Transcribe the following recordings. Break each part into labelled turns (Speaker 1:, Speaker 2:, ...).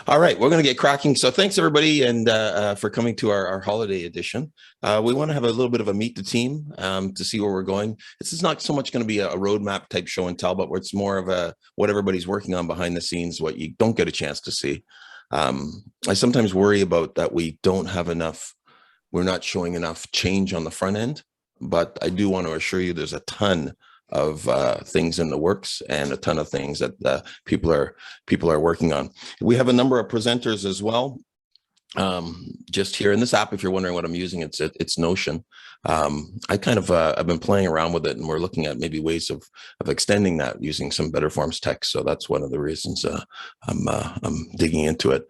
Speaker 1: All right, we're going to get cracking. So thanks everybody and for coming to our holiday edition. We want to have a little bit of a meet the team to see where we're going. This is not so much going to be a roadmap type show and tell, but it's more of a what everybody's working on behind the scenes, what you don't get a chance to see. I sometimes worry about that we don't have enough, we're not showing enough change on the front end, but I do want to assure you there's a ton of things in the works and a ton of things that people are working on. We have a number of presenters as well. Just here in this app, if you're wondering what I'm using, it's Notion. I kind of I've been playing around with it, and we're looking at maybe ways of extending that using some BetterForms text. So that's one of the reasons I'm digging into it.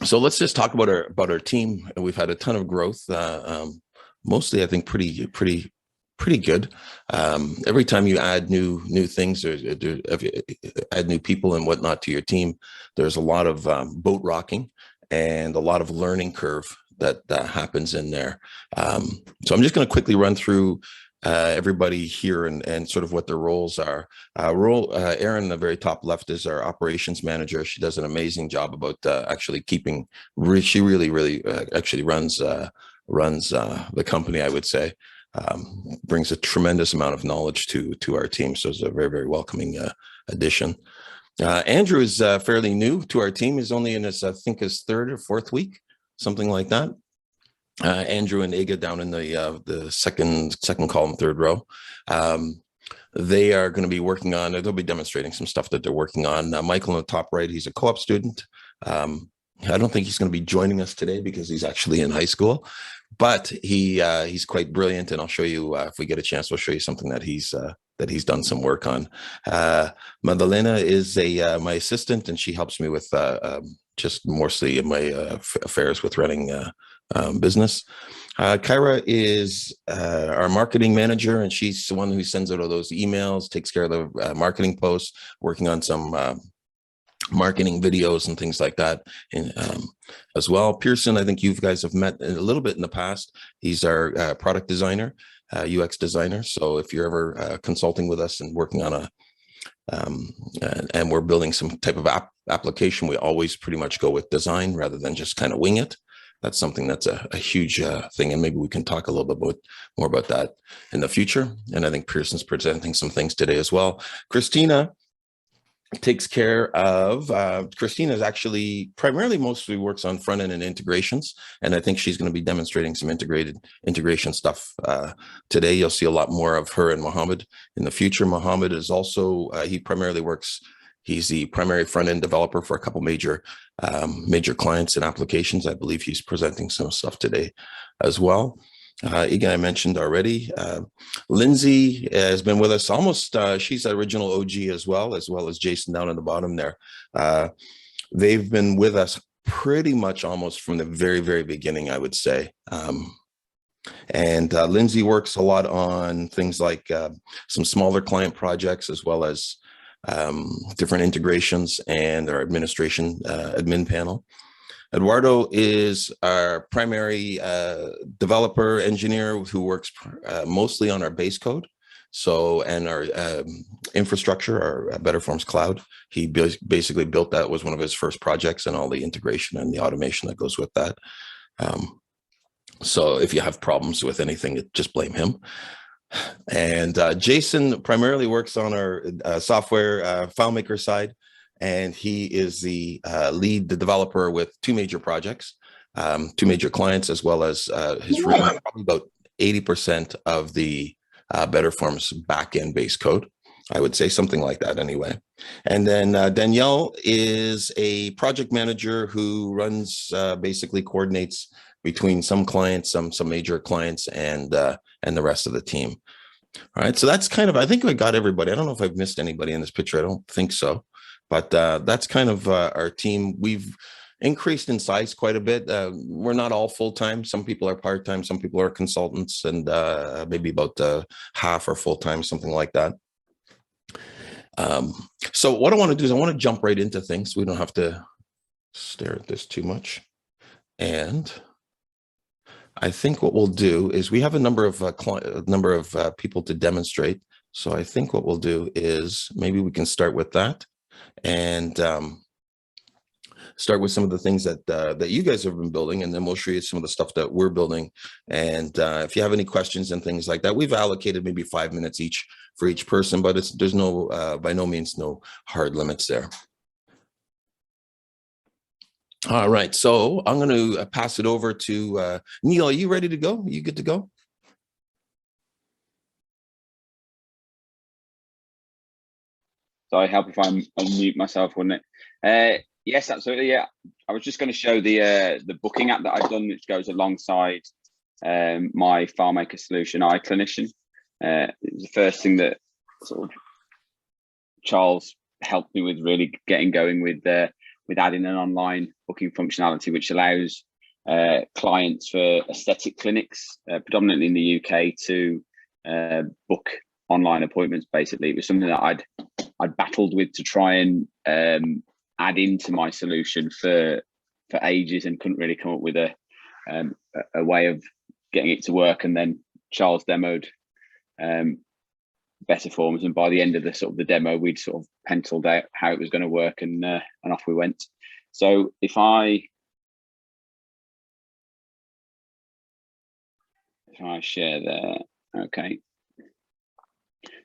Speaker 1: So let's just talk about our team. We've had a ton of growth. Mostly, I think, pretty good. Every time you add new things or add new people and whatnot to your team, there's a lot of boat rocking and a lot of learning curve that happens in there. So I'm just going to quickly run through everybody here and sort of what their roles are. Erin, the very top left, is our operations manager. She does an amazing job about actually keeping. She really actually runs the company, I would say. Brings a tremendous amount of knowledge to our team. So it's a very welcoming addition. Andrew is fairly new to our team. He's only in his, I think, his third or fourth week, something like that. Andrew and Iga down in the second column, third row. They are going to be working on, they'll be demonstrating some stuff that they're working on. Michael in the top right, he's a co-op student. I don't think he's going to be joining us today because he's actually in high school, but he's quite brilliant, and I'll show you if we get a chance. We'll show you something that he's done some work on. Madalena is my assistant, and she helps me with just mostly my affairs with running business. Kyra is our marketing manager, and she's the one who sends out all those emails, takes care of the marketing posts, working on some marketing videos and things like that as well. Pearson, I think you guys have met a little bit in the past. He's our product designer, UX designer. So if you're ever consulting with us and working on and we're building some type of application, we always pretty much go with design rather than just kind of wing it. That's something that's a huge thing, and maybe we can talk a little bit more about that in the future. And I think Pearson's presenting some things today as well. Christina takes care of, Christina is actually primarily mostly works on front end and integrations. And I think she's going to be demonstrating some integration stuff today. You'll see a lot more of her and Mohammed in the future. Mohammed is also, he's the primary front end developer for a couple major clients and applications. I believe he's presenting some stuff today as well. Again, I mentioned already, Lindsay has been with us almost, she's the original OG as well as Jason down at the bottom there. They've been with us pretty much almost from the very beginning, I would say. And Lindsay works a lot on things like some smaller client projects, as well as different integrations and our admin panel. Eduardo is our primary developer engineer who works mostly on our base code. So, and our infrastructure, our BetterForms cloud. He basically built that, was one of his first projects, and all the integration and the automation that goes with that. So if you have problems with anything, just blame him. And Jason primarily works on our software FileMaker side. And he is the lead developer with two major projects, two major clients, as well as his probably about 80% of the BetterForms backend base code. I would say something like that anyway. And then Danielle is a project manager who runs, basically coordinates between some clients, some major clients, and the rest of the team. All right, so that's kind of, I think I got everybody. I don't know if I've missed anybody in this picture. I don't think so. But that's kind of our team. We've increased in size quite a bit. We're not all full-time. Some people are part-time. Some people are consultants, and maybe about half are full-time, something like that. So what I want to do is I want to jump right into things. We don't have to stare at this too much. And I think what we'll do is we have a number of people to demonstrate. So I think what we'll do is maybe we can start with that. And start with some of the things that that you guys have been building, and then we'll show you some of the stuff that we're building. And if you have any questions and things like that, we've allocated maybe 5 minutes each for each person, but there's no by no means no hard limits there. All right, so I'm going to pass it over to Neil. Are you ready to go? Are you good to go?
Speaker 2: Sorry, help if I unmute myself, wouldn't it? Yes, absolutely. Yeah, I was just going to show the booking app that I've done, which goes alongside my FileMaker solution, iClinician. It was the first thing that sort of Charles helped me with, really getting going with adding an online booking functionality, which allows clients for aesthetic clinics, predominantly in the UK, to book online appointments. Basically, it was something that I'd battled with to try and add into my solution for ages, and couldn't really come up with a way of getting it to work. And then Charles demoed BetterForms, and by the end of the demo, we'd sort of penciled out how it was going to work, and off we went. So if I share there, okay.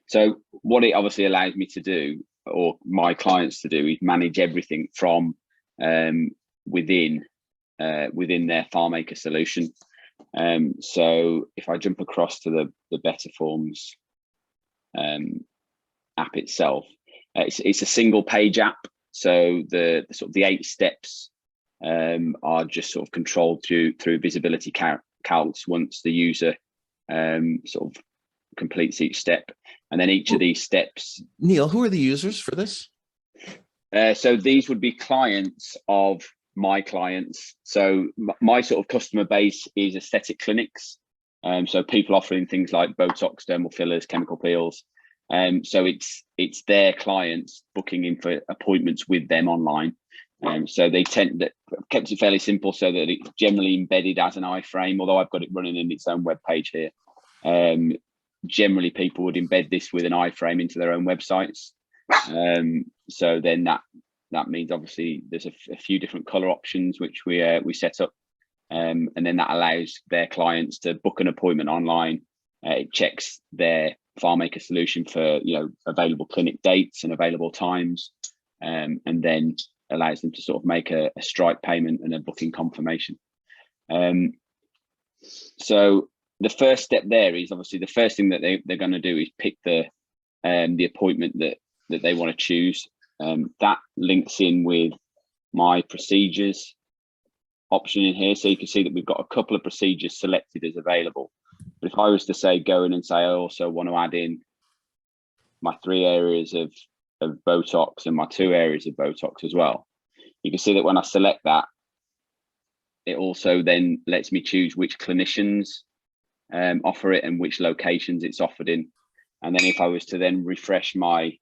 Speaker 2: So what it obviously allows me to do, or my clients to do, is manage everything from within their FileMaker solution. So if I jump across to the BetterForms app itself, it's a single page app. So the sort of the 8 steps are just sort of controlled through visibility calcs once the user sort of completes each step. And then each of these steps.
Speaker 1: Neil, who are the users for this?
Speaker 2: So these would be clients of my clients. So my sort of customer base is aesthetic clinics. So people offering things like Botox, dermal fillers, chemical peels. So it's their clients booking in for appointments with them online. So they kept it fairly simple so that it's generally embedded as an iframe, although I've got it running in its own web page here. Generally, people would embed this with an iframe into their own websites. So then that means obviously there's a few different color options which we set up, and then that allows their clients to book an appointment online. It checks their FileMaker solution for available clinic dates and available times, and then allows them to sort of make a Stripe payment and a booking confirmation. So the first step there is obviously the first thing that they're going to do is pick the appointment that they want to choose. That links in with my procedures option in here. So you can see that we've got a couple of procedures selected as available. But if I was to say go in and say I also want to add in my 3 areas of Botox and my 2 areas of Botox as well, you can see that when I select that, it also then lets me choose which clinicians offer it and which locations it's offered in. And then if I was to then refresh my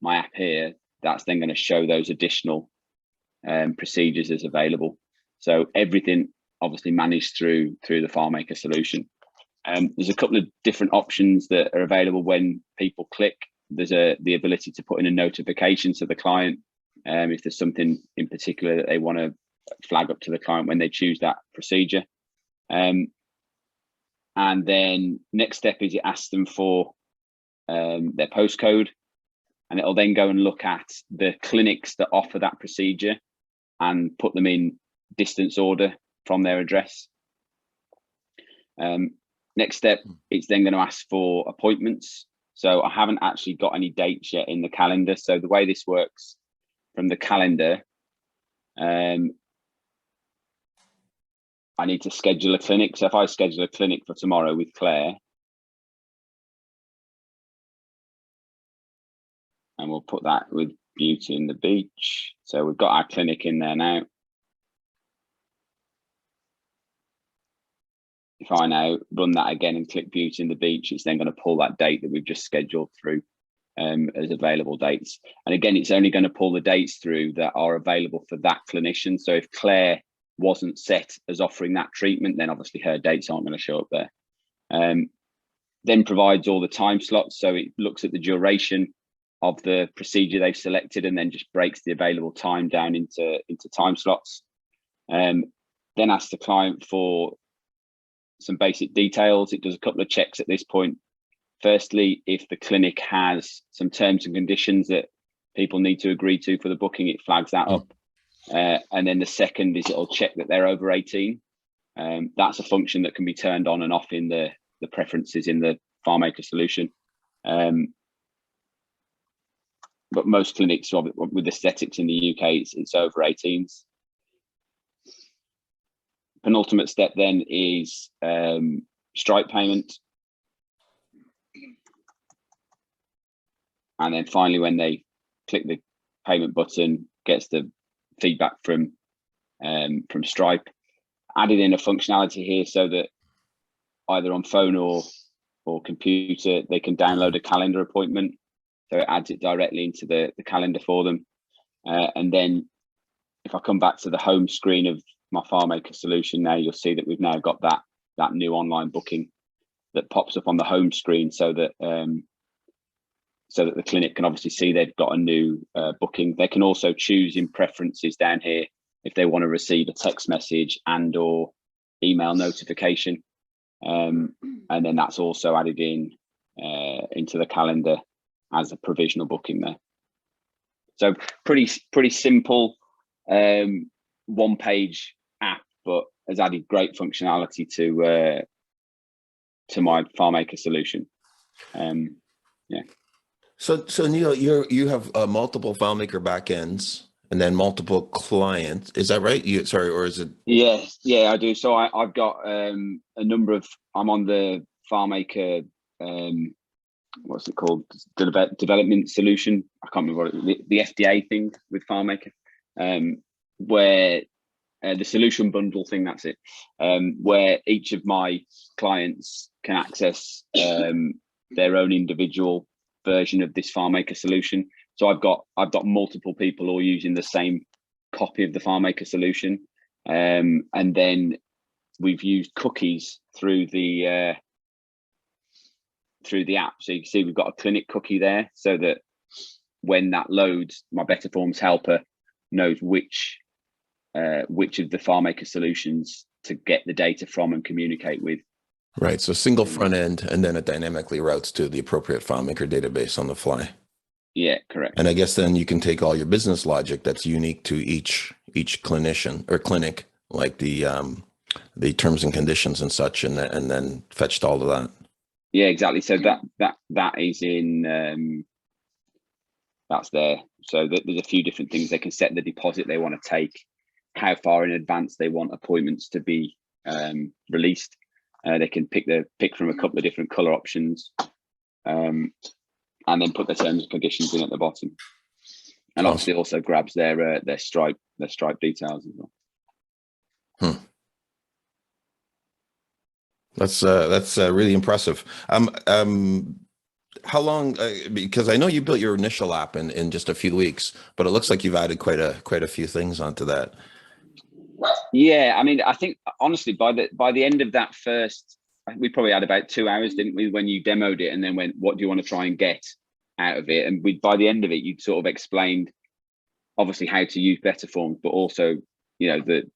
Speaker 2: app here, that's then going to show those additional procedures as available. So everything obviously managed through the FileMaker solution. There's a couple of different options that are available when people click. There's the ability to put in a notification to the client if there's something in particular that they want to flag up to the client when they choose that procedure. And then next step is it asks them for their postcode, and it'll then go and look at the clinics that offer that procedure and put them in distance order from their address. Next step, it's then going to ask for appointments. So I haven't actually got any dates yet in the calendar. So the way this works from the calendar, I need to schedule a clinic. So if I schedule a clinic for tomorrow with Claire, and we'll put that with Beauty and the Beach. So we've got our clinic in there now. If I now run that again and click Beauty and the Beach, it's then going to pull that date that we've just scheduled through as available dates. And again, it's only going to pull the dates through that are available for that clinician. So if Claire wasn't set as offering that treatment, then obviously her dates aren't going to show up there. Then provides all the time slots. So it looks at the duration of the procedure they've selected, and then just breaks the available time down into time slots. Then asks the client for some basic details. It does a couple of checks at this point. Firstly, if the clinic has some terms and conditions that people need to agree to for the booking, it flags that up. And then the second is it'll check that they're over 18. That's a function that can be turned on and off in the preferences in the FileMaker solution. But most clinics with aesthetics in the UK, it's over 18s. Penultimate step then is Stripe payment. And then finally, when they click the payment button, gets the feedback from Stripe. Added in a functionality here so that either on phone or computer, they can download a calendar appointment. So it adds it directly into the calendar for them. And then if I come back to the home screen of my FileMaker solution now, you'll see that we've now got that new online booking that pops up on the home screen, so that the clinic can obviously see they've got a new booking. They can also choose in preferences down here if they want to receive a text message and or email notification. And then that's also added in into the calendar as a provisional booking there. So pretty simple one-page app, but has added great functionality to my FileMaker solution. Yeah.
Speaker 1: So Neil, you have multiple FileMaker backends and then multiple clients. Is that right? Or is it?
Speaker 2: Yeah, I do. So I've got a number of. I'm on the FileMaker. What's it called? The development solution. I can't remember what the FDA thing with FileMaker, where the solution bundle thing. That's it. Where each of my clients can access their own individual version of this FileMaker solution. So I've got multiple people all using the same copy of the FileMaker solution, and then we've used cookies through the app. So you can see we've got a clinic cookie there, so that when that loads, my BetterForms helper knows which of the FileMaker solutions to get the data from and communicate with.
Speaker 1: Right. So single front end, and then it dynamically routes to the appropriate FileMaker database on the fly.
Speaker 2: Yeah, correct.
Speaker 1: And I guess then you can take all your business logic that's unique to each clinician or clinic, like the terms and conditions and such, and then fetched all of that.
Speaker 2: Yeah, exactly. So that is in that's there. So there's a few different things. They can set the deposit they want to take, how far in advance they want appointments to be released. They can pick from a couple of different color options, and then put their terms and conditions in at the bottom. And obviously also grabs their Stripe details as well.
Speaker 1: That's really impressive. How long? Because I know you built your initial app in just a few weeks, but it looks like you've added quite a few things onto that.
Speaker 2: Yeah, I mean, I think honestly, by the end of that first, we probably had about 2 hours, didn't we, when you demoed it, and then went, what do you want to try and get out of it? And by the end of it, you'd sort of explained, obviously, how to use BetterForms, but also, the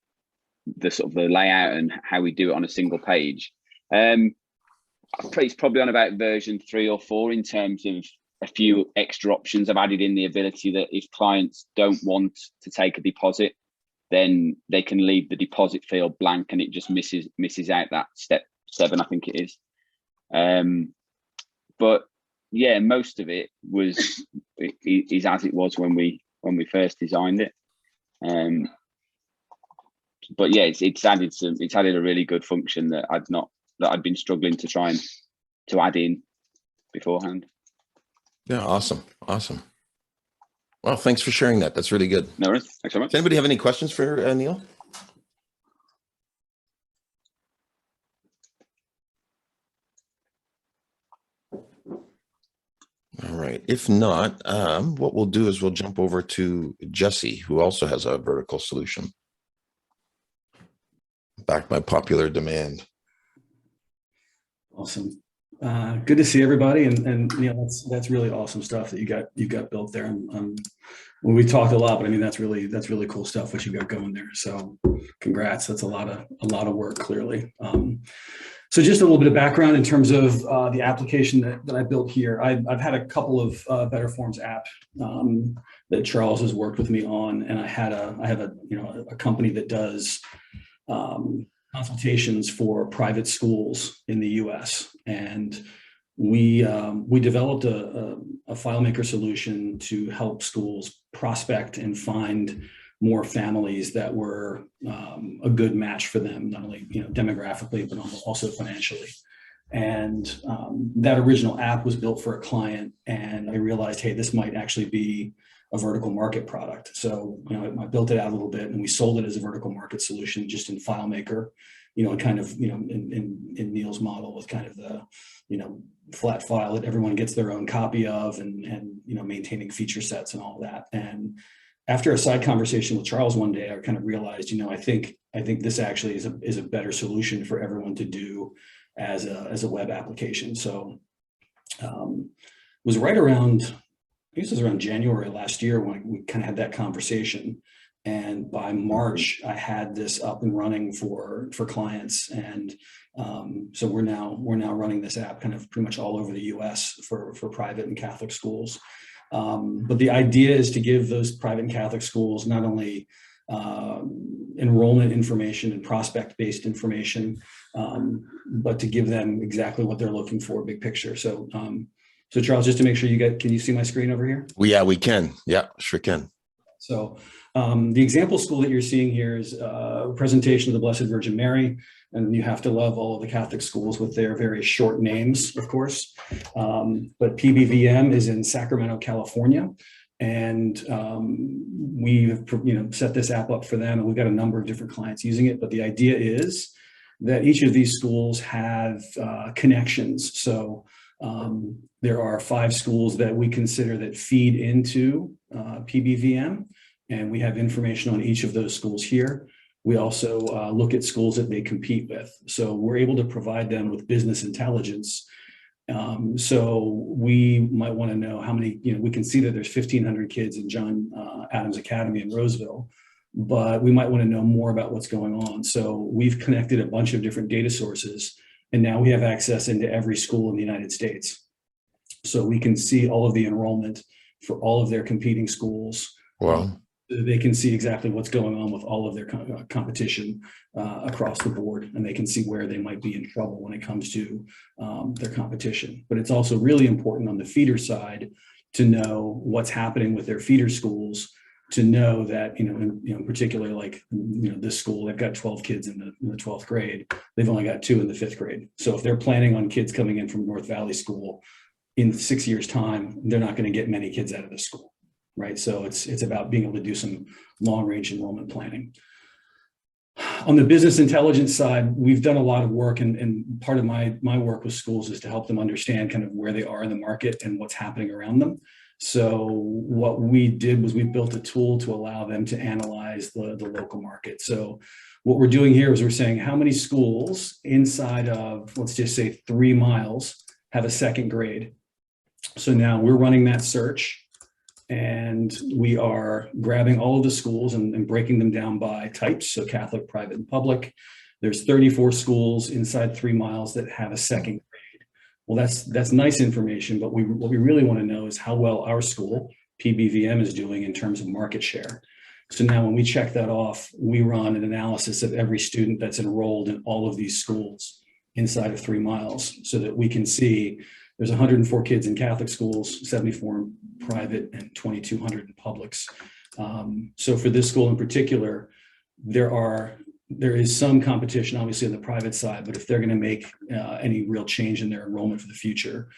Speaker 2: sort of the layout and how we do it on a single page. It's probably on about version 3 or 4 in terms of a few extra options. I've added in the ability that if clients don't want to take a deposit, then they can leave the deposit field blank, and it just misses out that step 7, I think it is. But yeah, most of it is as it was when we first designed it. But yeah, it's added a really good function that I'd been struggling to try and to add in beforehand.
Speaker 1: Yeah, awesome. Well, thanks for sharing that. That's really good.
Speaker 2: No worries. Thanks so much.
Speaker 1: Does anybody have any questions for Neil? All right. If not, what we'll do is we'll jump over to Jesse, who also has a vertical solution, backed by popular demand.
Speaker 3: Awesome. Good to see everybody, and that's really awesome stuff that you've got built there. When we talked a lot, but I mean that's really cool stuff what you got going there. So congrats. That's a lot of work clearly. So just a little bit of background in terms of the application that I built here. I've had a couple of BetterForms app that Charles has worked with me on, and I have a company that does consultations for private schools in the U.S. and we developed a FileMaker solution to help schools prospect and find more families that were a good match for them, not only demographically but also financially. And that original app was built for a client, and I realized, hey, this might actually be a vertical market product. So I built it out a little bit, and we sold it as a vertical market solution just in FileMaker, and kind of in Neil's model with kind of the flat file that everyone gets their own copy of, and maintaining feature sets and all of that. And after a side conversation with Charles one day, I kind of realized, I think this actually is a better solution for everyone to do as a web application. So it was right around, I guess it was around January last year when we kind of had that conversation. And by March, I had this up and running for clients. And so we're now running this app kind of pretty much all over the US for private and Catholic schools. But the idea is to give those private and Catholic schools not only enrollment information and prospect-based information, but to give them exactly what they're looking for, big picture. So Charles, just to make sure can you see my screen over here?
Speaker 1: Yeah, we can. Yeah, sure can.
Speaker 3: So the example school that you're seeing here is a presentation of the Blessed Virgin Mary, and you have to love all of the Catholic schools with their very short names, of course. But PBVM is in Sacramento, California, and we have set this app up for them, and we've got a number of different clients using it. But the idea is that each of these schools have connections. So there are 5 schools that we consider that feed into PBVM, and we have information on each of those schools here. We also look at schools that they compete with. So we're able to provide them with business intelligence. So we might want to know how many, we can see that there's 1,500 kids in John Adams Academy in Roseville, but we might want to know more about what's going on. So we've connected a bunch of different data sources, and now we have access into every school in the United States. So we can see all of the enrollment for all of their competing schools.
Speaker 1: Wow.
Speaker 3: They can see exactly what's going on with all of their competition across the board, and they can see where they might be in trouble when it comes to their competition. But it's also really important on the feeder side to know what's happening with their feeder schools, to know that, in particular, like, this school, they've got 12 kids in the 12th grade. They've only got 2 in the 5th grade. So if they're planning on kids coming in from North Valley School in 6 years' time, they're not going to get many kids out of this school. Right. So it's about being able to do some long range enrollment planning. On the business intelligence side, we've done a lot of work, and part of my work with schools is to help them understand kind of where they are in the market and what's happening around them. So what we did was we built a tool to allow them to analyze the local market. So what we're doing here is we're saying how many schools inside of, let's just say 3 miles, have a 2nd grade. So now we're running that search, and we are grabbing all of the schools and breaking them down by types, so Catholic, private, and public. There's 34 schools inside 3 miles that have a 2nd grade. Well, that's nice information, but what we really want to know is how well our school, PBVM, is doing in terms of market share. So now when we check that off, we run an analysis of every student that's enrolled in all of these schools inside of 3 miles, so that we can see there's 104 kids in Catholic schools, 74 in private, and 2,200 in publics. So for this school in particular, there is some competition, obviously, on the private side, but if they're going to make any real change in their enrollment for the future,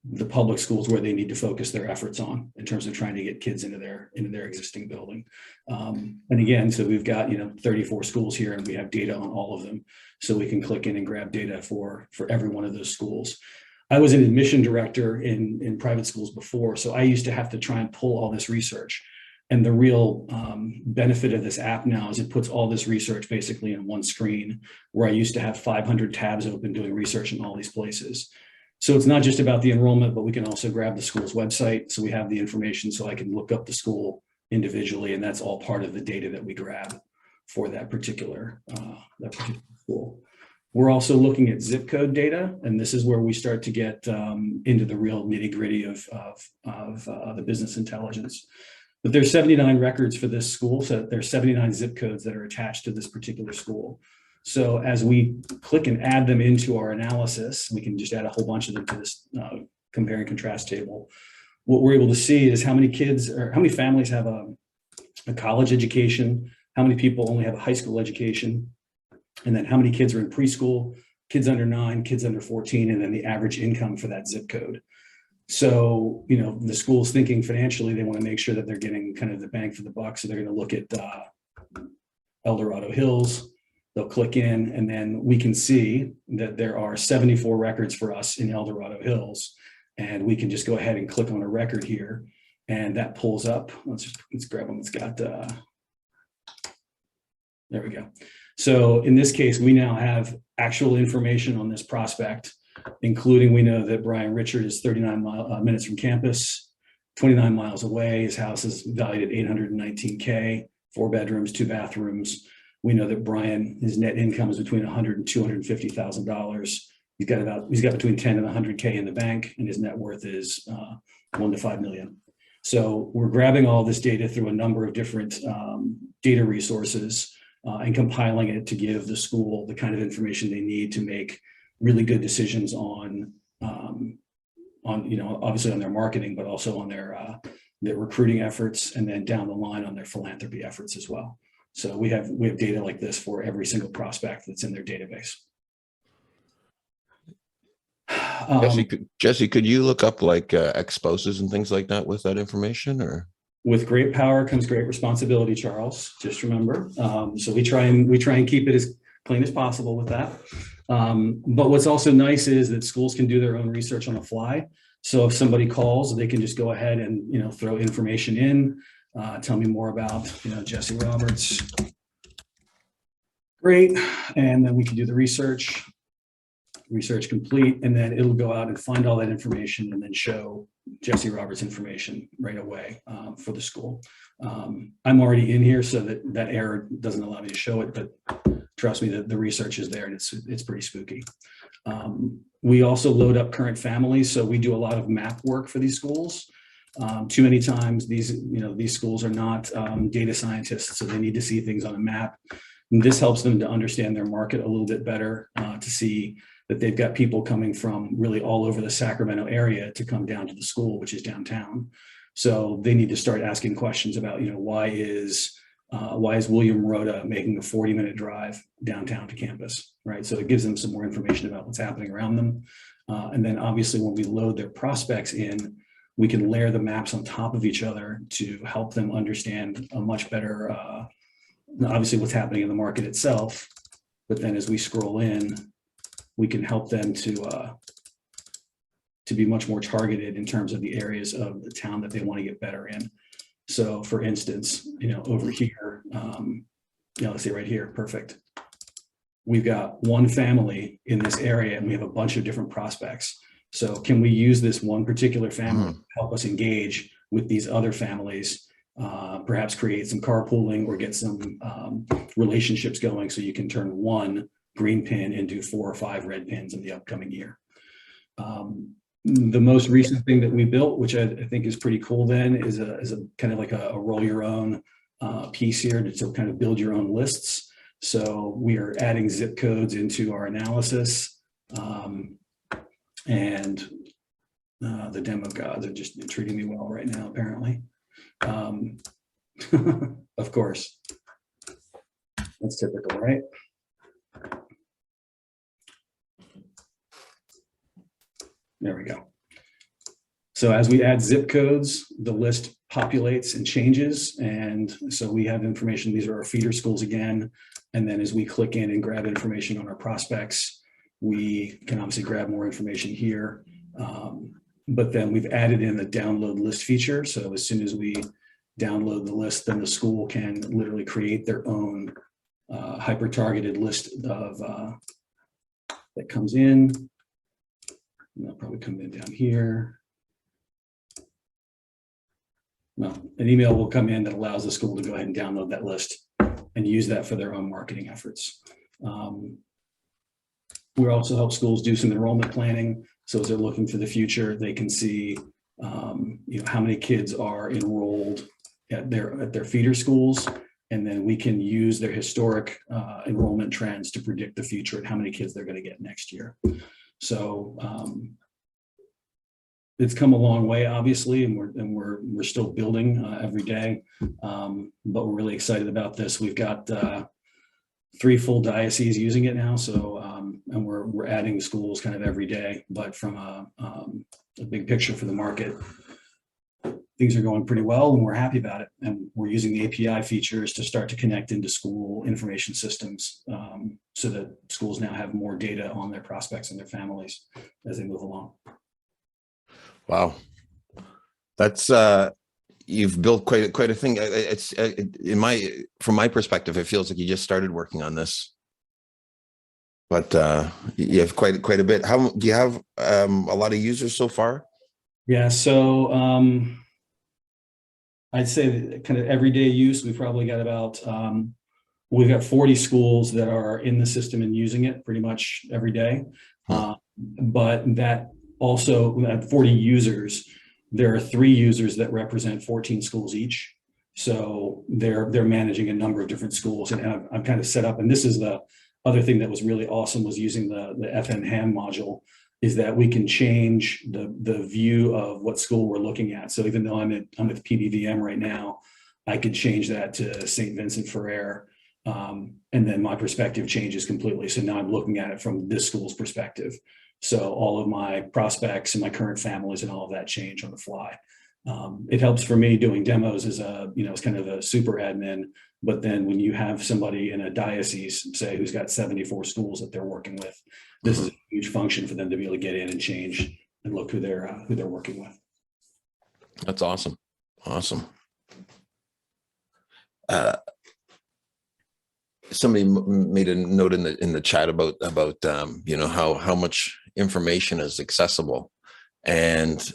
Speaker 3: the public schools where they need to focus their efforts on in terms of trying to get kids into their existing building. And again, so we've got 34 schools here, and we have data on all of them, so we can click in and grab data for every one of those schools. I was an admission director in private schools before, so I used to have to try and pull all this research. And the real benefit of this app now is it puts all this research basically in one screen, where I used to have 500 tabs open doing research in all these places. So it's not just about the enrollment, but we can also grab the school's website. So we have the information, so I can look up the school individually, and that's all part of the data that we grab for that particular school. We're also looking at zip code data, and this is where we start to get into the real nitty gritty of the business intelligence. But there's 79 records for this school, so there's 79 zip codes that are attached to this particular school. So as we click and add them into our analysis, we can just add a whole bunch of them to this compare and contrast table. What we're able to see is how many kids or how many families have a college education, how many people only have a high school education, and then how many kids are in preschool, kids under 9, kids under 14, and then the average income for that zip code. So, you know, the school's thinking financially, they want to make sure that they're getting kind of the bang for the buck. So they're going to look at El Dorado Hills. They'll click in, and then we can see that there are 74 records for us in El Dorado Hills. And we can just go ahead and click on a record here, and that pulls up. Let's grab one that's got, there we go. So in this case, we now have actual information on this prospect, including we know that Brian Richard is 39 minutes from campus, 29 miles away. His house is valued at $819K, 4 bedrooms, 2 bathrooms. We know that Brian, his net income is between $100,000 and $250,000. He's got between 10 and 100K in the bank, and his net worth is 1 to 5 million. So we're grabbing all this data through a number of different data resources and compiling it to give the school the kind of information they need to make really good decisions on you know, obviously on their marketing, but also on their recruiting efforts, and then down the line on their philanthropy efforts as well. So we have data like this for every single prospect that's in their database.
Speaker 1: Jesse, could you look up like exposes and things like that with that information, or?
Speaker 3: With great power comes great responsibility, Charles. Just remember. So we try and keep it as clean as possible with that. But what's also nice is that schools can do their own research on the fly. So if somebody calls, they can just go ahead and, you know, throw information in. Tell me more about, you know, Jesse Roberts. Great. And then we can do the research complete, and then it'll go out and find all that information and then show Jesse Roberts information right away for the school. I'm already in here, so that error doesn't allow me to show it, but trust me, the research is there, and it's pretty spooky. We also load up current families, so we do a lot of map work for these schools. Too many times these schools are not data scientists, so they need to see things on a map. And this helps them to understand their market a little bit better, to see that they've got people coming from really all over the Sacramento area to come down to the school, which is downtown. So they need to start asking questions about, you know, why is William Rhoda making a 40-minute drive downtown to campus, right? So it gives them some more information about what's happening around them. And then obviously when we load their prospects in, we can layer the maps on top of each other to help them understand a much better, obviously what's happening in the market itself. But then as we scroll in, we can help them to be much more targeted in terms of the areas of the town that they want to get better in. So for instance, you know, over here, let's see right here, perfect. We've got one family in this area, and we have a bunch of different prospects. So can we use this one particular family to help us engage with these other families, perhaps create some carpooling or get some relationships going, so you can turn one green pin into 4 or 5 red pins in the upcoming year. The most recent thing that we built, which I think is pretty cool then, is a kind of like a roll your own piece here to kind of build your own lists. So we are adding zip codes into our analysis, and the demo gods are just treating me well right now, apparently. Of course, that's typical, right? There we go. So as we add zip codes, the list populates and changes. And so we have information. These are our feeder schools again. And then as we click in and grab information on our prospects, we can obviously grab more information here. But then we've added in the download list feature. So as soon as we download the list, then the school can literally create their own hyper-targeted list of that comes in. And they'll probably come in down here. Well, an email will come in that allows the school to go ahead and download that list and use that for their own marketing efforts. We also help schools do some enrollment planning. So as they're looking for the future, they can see how many kids are enrolled at their feeder schools. And then we can use their historic enrollment trends to predict the future and how many kids they're going to get next year. So it's come a long way, obviously, and we're still building every day. But we're really excited about this. We've got 3 full dioceses using it now. So and we're adding schools kind of every day. But from a big picture for the market, things are going pretty well, and we're happy about it. And we're using the API features to start to connect into school information systems so that schools now have more data on their prospects and their families as they move along.
Speaker 1: Wow. That's you've built quite a thing. It's from my perspective, it feels like you just started working on this, but you have quite a bit. How do you have a lot of users so far?
Speaker 3: Yeah, so I'd say that kind of everyday use, we've probably got about we've got 40 schools that are in the system and using it pretty much every day. But that also at 40 users, there are 3 users that represent 14 schools each. So they're managing a number of different schools, and I'm kind of set up. And this is the other thing that was really awesome, was using the FM ham module, is that we can change the view of what school we're looking at. So even though I'm at PBVM right now, I could change that to St. Vincent Ferrer, and then my perspective changes completely. So now I'm looking at it from this school's perspective. So all of my prospects and my current families and all of that change on the fly. It helps for me doing demos as as kind of a super admin. But then when you have somebody in a diocese, say, who's got 74 schools that they're working with, this is a huge function for them to be able to get in and change and look who they're working with.
Speaker 1: That's awesome. Awesome. Somebody made a note in the chat about how much information is accessible, and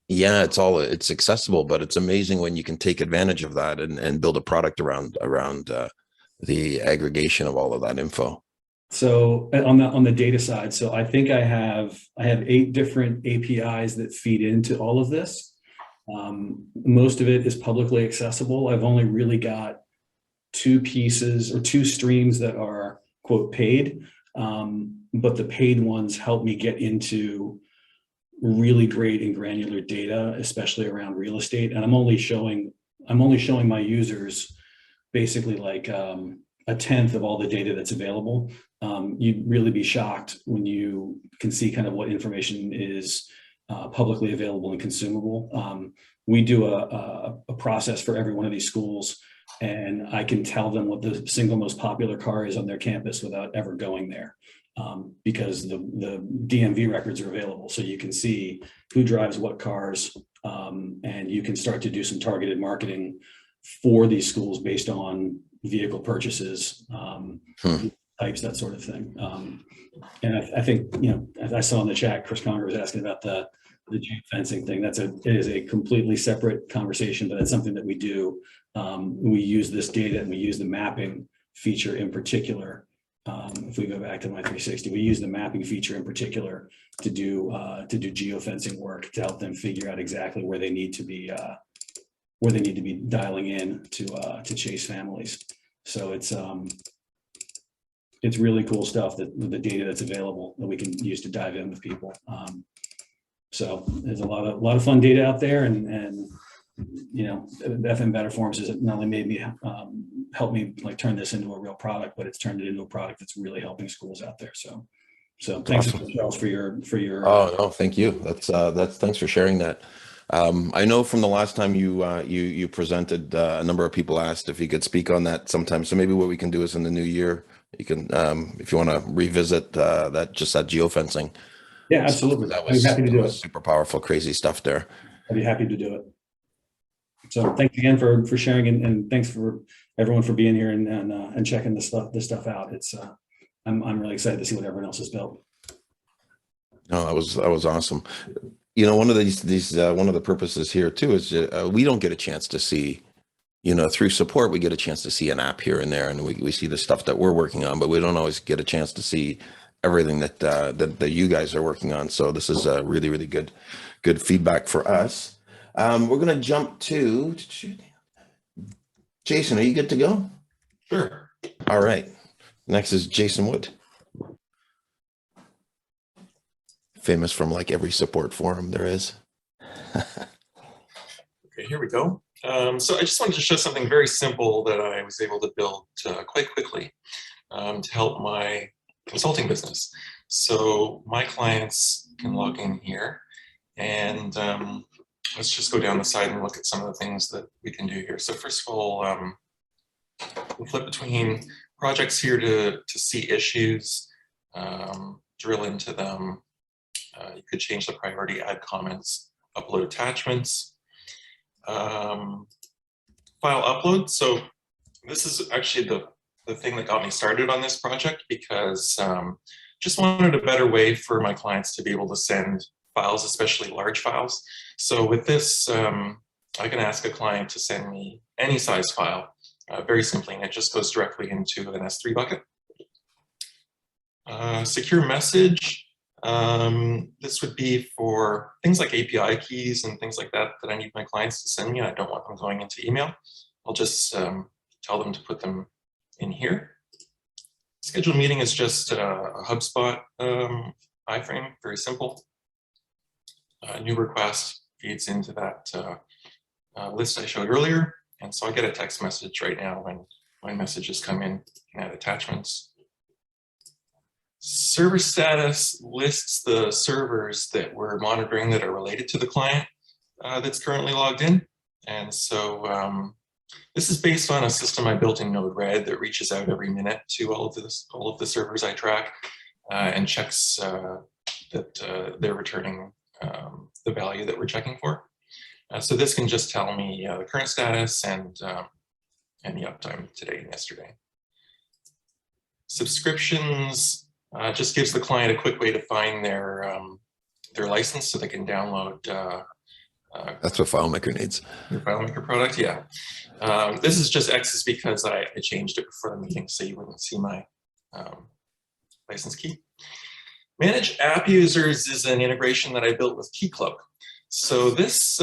Speaker 1: yeah, it's accessible, but it's amazing when you can take advantage of that and build a product around the aggregation of all of that info.
Speaker 3: So on the data side, so I think I have 8 different APIs that feed into all of this. Most of it is publicly accessible. I've only really got 2 pieces or 2 streams that are quote paid, but the paid ones help me get into really great and granular data, especially around real estate. And I'm only showing my users basically like a 10th of all the data that's available. You'd really be shocked when you can see kind of what information is publicly available and consumable. We do a process for every one of these schools, and I can tell them what the single most popular car is on their campus without ever going there, because the DMV records are available. So you can see who drives what cars, and you can start to do some targeted marketing for these schools based on vehicle purchases, types, that sort of thing. And I think, as I saw in the chat, Chris Conger was asking about the geofencing thing. It is a completely separate conversation, but it's something that we do. We use this data, and we use the mapping feature in particular. If we go back to my 360, we use the mapping feature in particular to do geofencing work to help them figure out exactly where they need to be dialing in to chase families. So it's really cool stuff, that the data that's available that we can use to dive in with people. So there's a lot of fun data out there, and FM BetterForms has not only made me help me like turn this into a real product, but it's turned it into a product that's really helping schools out there. So thanks, awesome, Charles, for your.
Speaker 1: Oh no, thank you. That's thanks for sharing that. I know from the last time you presented, a number of people asked if you could speak on that sometime. So maybe what we can do is in the new year, you can, if you want to revisit that geofencing.
Speaker 3: Yeah, absolutely.
Speaker 1: So I'd be happy to do it. Super powerful, crazy stuff there.
Speaker 3: I'd be happy to do it. So thanks again for sharing, and thanks for everyone for being here and checking this stuff out. It's I'm really excited to see what everyone else has built.
Speaker 1: No, that was awesome. You know, one of one of the purposes here too is we don't get a chance to see, you know, through support, we get a chance to see an app here and there, and we see the stuff that we're working on, but we don't always get a chance to see everything that you guys are working on. So this is really, really good feedback for us. We're going to jump to Jason. Are you good to go?
Speaker 4: Sure.
Speaker 1: All right. Next is Jason Wood. Famous from like every support forum there is.
Speaker 4: Okay, here we go. So I just wanted to show something very simple that I was able to build quite quickly to help my consulting business. So my clients can log in here, and let's just go down the side and look at some of the things that we can do here. So first of all, we'll flip between projects here to see issues, drill into them. You could change the priority, add comments, upload attachments, file upload. So this is actually the thing that got me started on this project, because just wanted a better way for my clients to be able to send files, especially large files. So with this, I can ask a client to send me any size file very simply, and it just goes directly into an S3 bucket. Secure message. This would be for things like API keys and things like that I need my clients to send me. I don't want them going into email. I'll just tell them to put them in here. Schedule meeting is just a HubSpot iframe, very simple. New request feeds into that list I showed earlier. And so I get a text message right now when my messages come in, and add attachments. Server status lists the servers that we're monitoring that are related to the client that's currently logged in. And so this is based on a system I built in Node-RED that reaches out every minute to all of the servers I track and checks that they're returning the value that we're checking for. So this can just tell me the current status and the uptime today and yesterday. Subscriptions just gives the client a quick way to find their license so they can download.
Speaker 1: That's what FileMaker needs.
Speaker 4: Your FileMaker product, yeah. This is just X's because I changed it before the meeting, so you wouldn't see my license key. Manage app users is an integration that I built with Keycloak. So this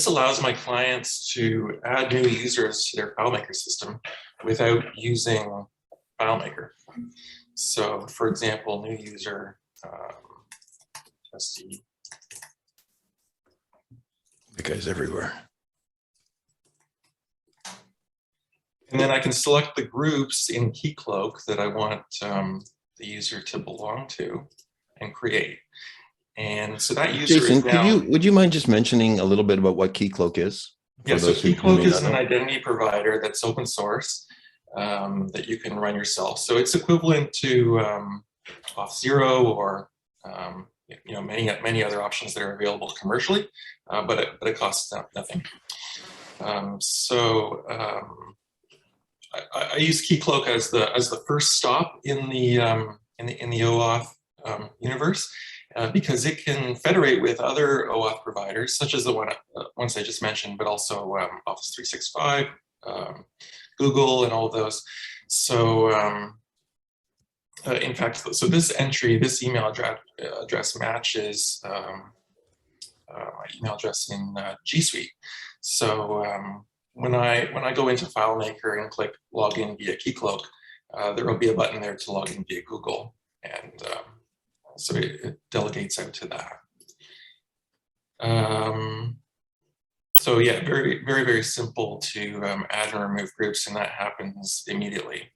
Speaker 4: allows my clients to add new users to their FileMaker system without using FileMaker. So, for example, new user, Testy.
Speaker 1: The guy's everywhere.
Speaker 4: And then I can select the groups in Keycloak that I want the user to belong to and create. And so that user
Speaker 1: Jason,
Speaker 4: is now,
Speaker 1: would you mind just mentioning a little bit about what Keycloak is?
Speaker 4: Yeah, so Keycloak is an identity provider that's open source that you can run yourself. So it's equivalent to Auth0 or many other options that are available commercially, but it costs nothing. I use Keycloak as the first stop in the OAuth universe. Because it can federate with other OAuth providers, such as the ones I just mentioned, but also Office 365, Google, and all of those. So, in fact, so this entry, this email address matches my email address in G Suite. So when I go into FileMaker and click Login via Keycloak, there will be a button there to log in via Google, and so it delegates out to that. So yeah, very, very, very simple to add and remove groups, and that happens immediately.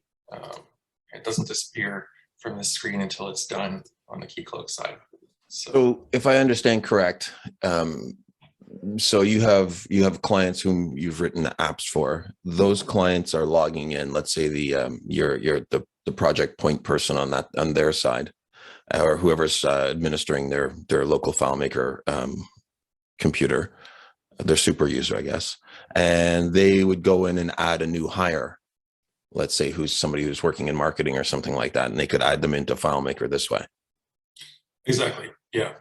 Speaker 4: It doesn't disappear from the screen until it's done on the Keycloak side.
Speaker 1: So if I understand correct, so you have clients whom you've written apps for. Those clients are logging in. Let's say you're the project point person on their side, or whoever's administering their local FileMaker computer, their super user, I guess, and they would go in and add a new hire. Let's say who's somebody who's working in marketing or something like that, and they could add them into FileMaker this way.
Speaker 4: Exactly. Yeah.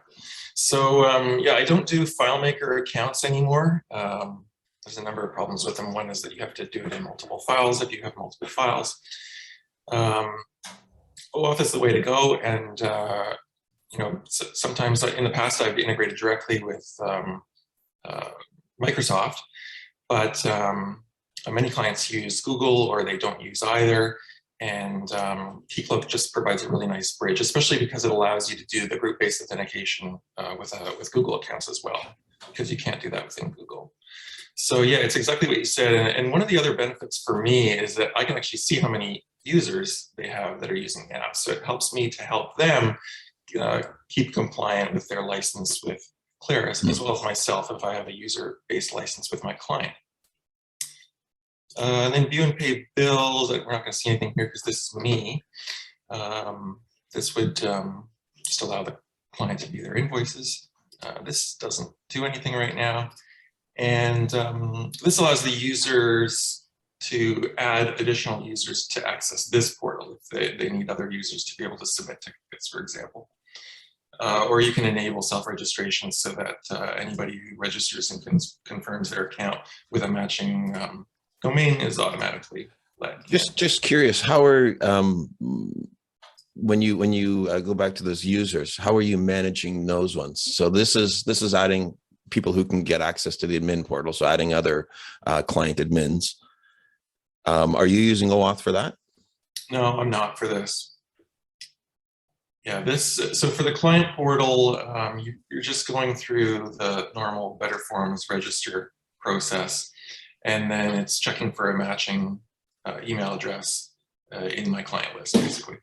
Speaker 4: So yeah, I don't do FileMaker accounts anymore. There's a number of problems with them. One is that you have to do it in multiple files if you have multiple files. OAuth is the way to go, and you know, sometimes in the past I've integrated directly with Microsoft, but many clients use Google or they don't use either. And Keycloak just provides a really nice bridge, especially because it allows you to do the group-based authentication with Google accounts as well, because you can't do that within Google. So yeah, it's exactly what you said. And one of the other benefits for me is that I can actually see how many users they have that are using the app. So it helps me to help them keep compliant with their license with Claris, as well as myself if I have a user-based license with my client. And then view and pay bills. We're not going to see anything here because this is me. This would just allow the client to view their invoices. This doesn't do anything right now. And this allows the users to add additional users to access this portal if they need other users to be able to submit tickets, for example. Or you can enable self-registration so that anybody who registers and confirms their account with a matching domain is automatically led.
Speaker 1: Just curious, how are when you go back to those users, how are you managing those ones? So this is adding people who can get access to the admin portal, so adding other client admins. Are you using OAuth for that?
Speaker 4: No, I'm not for this. Yeah, so for the client portal, you're just going through the normal BetterForms register process, and then it's checking for a matching email address in my client list, basically,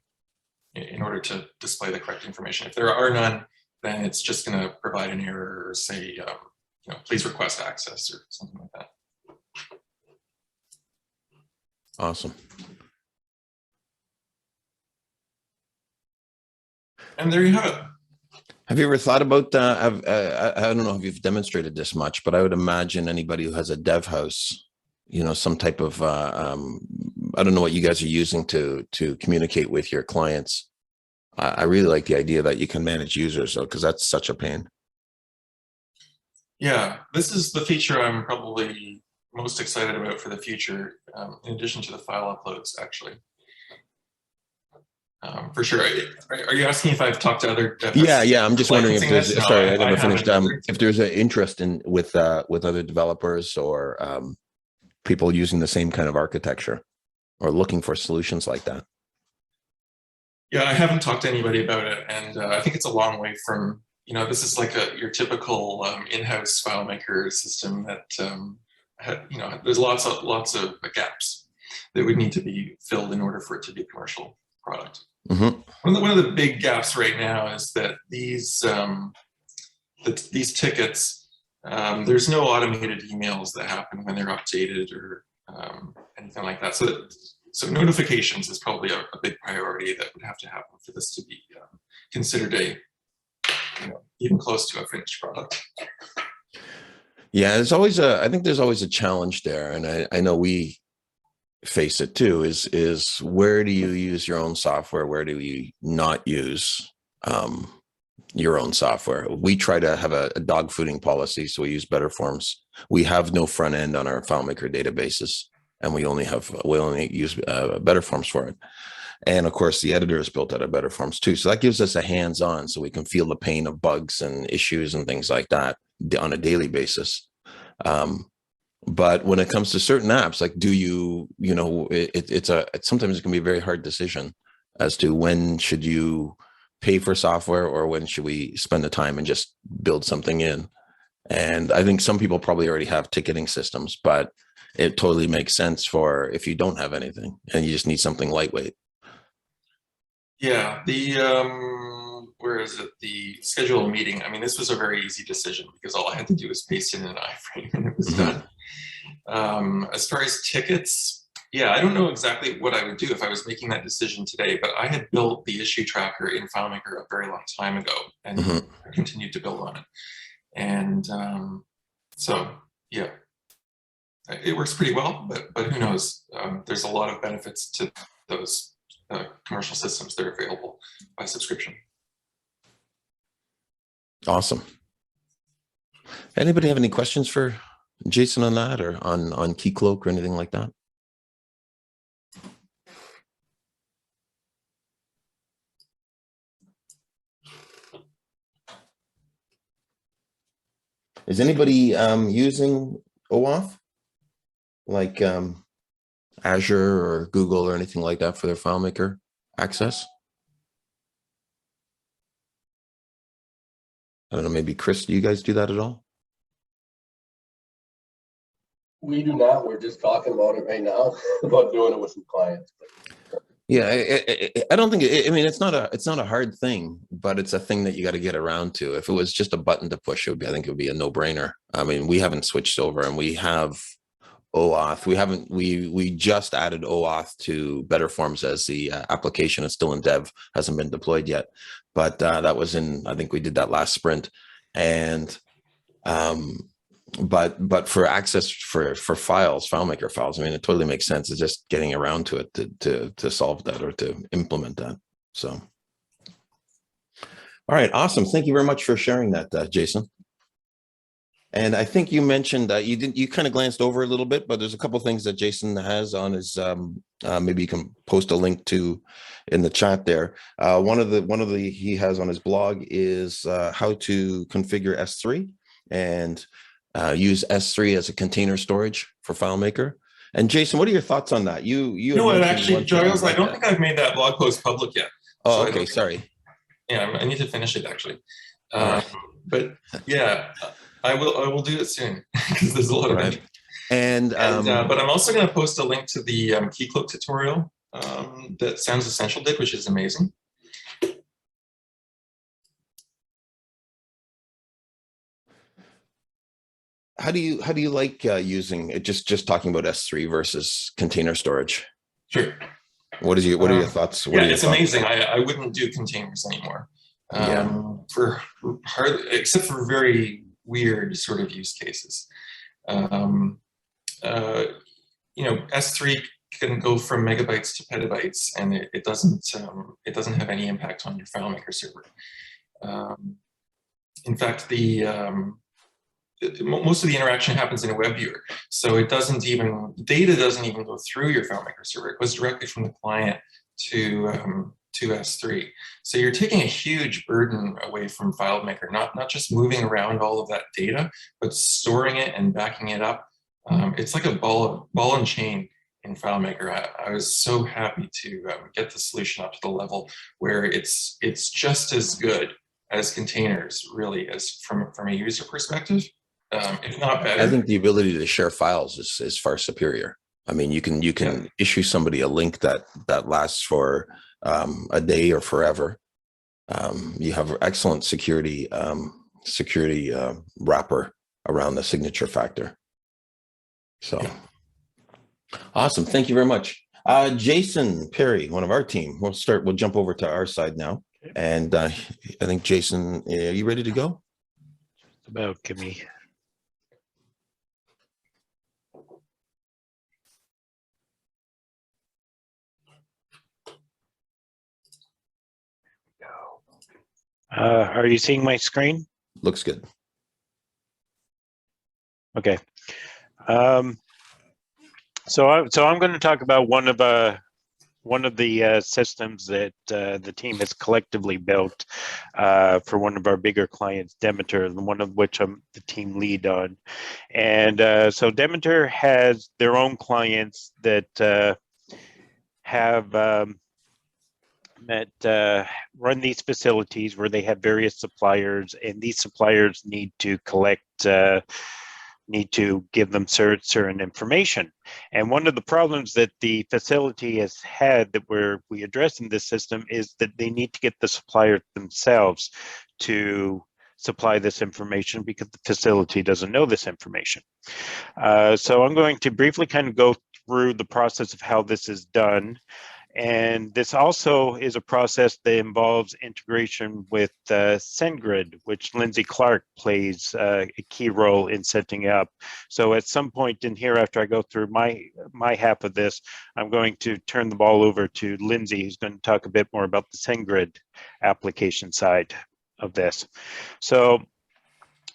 Speaker 4: in order to display the correct information. If there are none, then it's just going to provide an error or say, you know, please request access or something like that.
Speaker 1: Awesome.
Speaker 4: And there you have it.
Speaker 1: Have you ever thought about, I don't know if you've demonstrated this much, but I would imagine anybody who has a dev house, you know, some type of, I don't know what you guys are using to communicate with your clients. I really like the idea that you can manage users, though, because that's such a pain.
Speaker 4: Yeah, this is the feature I'm probably most excited about for the future, in addition to the file uploads, actually. For sure. Are you asking if I've talked to other developers?
Speaker 1: Yeah. I'm just wondering if there's, sorry, I never finished. If there's an interest in with other developers or people using the same kind of architecture or looking for solutions like that.
Speaker 4: Yeah, I haven't talked to anybody about it, and I think it's a long way from, you know, this is like your typical in-house FileMaker system that you know, there's lots of gaps that would need to be filled in order for it to be a commercial product. Mm-hmm. One of the big gaps right now is that these tickets, there's no automated emails that happen when they're updated or anything like that. So notifications is probably a big priority that would have to happen for this to be considered a, you know, even close to a finished product.
Speaker 1: Yeah, there's always I think there's always a challenge there, and I know we face it too, is where do you use your own software? Where do you not use your own software? We try to have a dog fooding policy, so we use BetterForms. We have no front end on our FileMaker databases, and we only use BetterForms for it. And of course, the editor is built out of BetterForms too, so that gives us a hands-on, so we can feel the pain of bugs and issues and things like that on a daily basis. But when it comes to certain apps, like sometimes it can be a very hard decision as to when should you pay for software or when should we spend the time and just build something in. And I think some people probably already have ticketing systems, but it totally makes sense for if you don't have anything and you just need something lightweight.
Speaker 4: Yeah, where is it? The schedule a meeting. I mean, this was a very easy decision because all I had to do was paste in an iframe and it was done. As far as tickets, yeah, I don't know exactly what I would do if I was making that decision today, but I had built the issue tracker in FileMaker a very long time ago and I continued to build on it. And so, yeah, it works pretty well, but who knows? There's a lot of benefits to those commercial systems that are available by subscription.
Speaker 1: Awesome. Anybody have any questions for Jason on that, or on Keycloak or anything like that? Is anybody using OAuth, like Azure or Google or anything like that for their FileMaker access? I don't know, maybe Chris, do you guys do that at all?
Speaker 5: We do not. We're just talking about it right now, about doing it with some clients.
Speaker 1: Yeah, I don't think I mean, it's not a hard thing, but it's a thing that you got to get around to. If it was just a button to push, I think it would be a no-brainer. I mean, we haven't switched over, and we have OAuth. We just added OAuth to BetterForms as the application is still in dev, hasn't been deployed yet, but that was I think we did that last sprint. And but for access for files, FileMaker files, I mean, it totally makes sense. It's just getting around to it to solve that or to implement that. So, all right, awesome. Thank you very much for sharing that, Jason. And I think you mentioned that you kind of glanced over a little bit, but there's a couple of things that Jason has on his, maybe you can post a link to in the chat there. One of the he has on his blog is how to configure S3 and use S3 as a container storage for FileMaker. And Jason, what are your thoughts on that? You
Speaker 4: know what, actually, Giles, I don't think I've made that blog post public yet.
Speaker 1: Oh, so okay, sorry.
Speaker 4: Yeah, I need to finish it actually.
Speaker 1: Right.
Speaker 4: But yeah, I will do it soon because there's a lot of interest.
Speaker 1: And
Speaker 4: but I'm also going to post a link to the Keycloak tutorial that Sounds Essential did, which is amazing.
Speaker 1: How do you like using it? Just talking about S3 versus container storage?
Speaker 4: Sure.
Speaker 1: What are your thoughts?
Speaker 4: Yeah, it's amazing. I wouldn't do containers anymore. Except for very weird sort of use cases. You know, S3 can go from megabytes to petabytes, and it doesn't have any impact on your FileMaker server. In fact, most of the interaction happens in a web viewer, so data doesn't even go through your FileMaker server. It goes directly from the client to S3. So you're taking a huge burden away from FileMaker, not just moving around all of that data, but storing it and backing it up. It's like a ball and chain in FileMaker. I was so happy to get the solution up to the level where it's just as good as containers, really, as from a user perspective, if not better.
Speaker 1: I think the ability to share files is far superior. I mean, you can issue somebody a link that lasts for a day or forever. You have excellent security wrapper around the signature factor. So awesome. Thank you very much. Jason Perry, one of our team. We'll jump over to our side now. And I think Jason, are you ready to go?
Speaker 6: Just about, give me. Are you seeing my screen?
Speaker 1: Looks good.
Speaker 6: Okay. So I'm going to talk about one of the systems that the team has collectively built for one of our bigger clients, Demeter, and one of which I'm the team lead on. And so Demeter has their own clients that run these facilities where they have various suppliers, and these suppliers need to give them certain information. And one of the problems that the facility has had that we address in this system is that they need to get the supplier themselves to supply this information because the facility doesn't know this information. So I'm going to briefly kind of go through the process of how this is done. And this also is a process that involves integration with SendGrid, which Lindsay Clark plays a key role in setting up. So at some point in here, after I go through my half of this, I'm going to turn the ball over to Lindsay, who's going to talk a bit more about the SendGrid application side. of this. So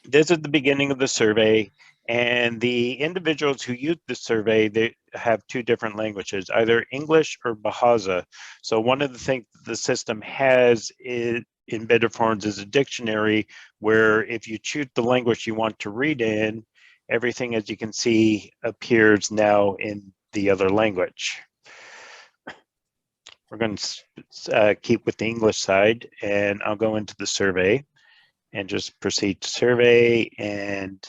Speaker 6: this is the beginning of the survey, and the individuals who use the survey, they have two different languages, either English or Bahasa. So one of the things the system has in BetterForms is a dictionary where if you choose the language you want to read in, everything, as you can see, appears now in the other language. We're going to keep with the English side, and I'll go into the survey and just proceed to survey and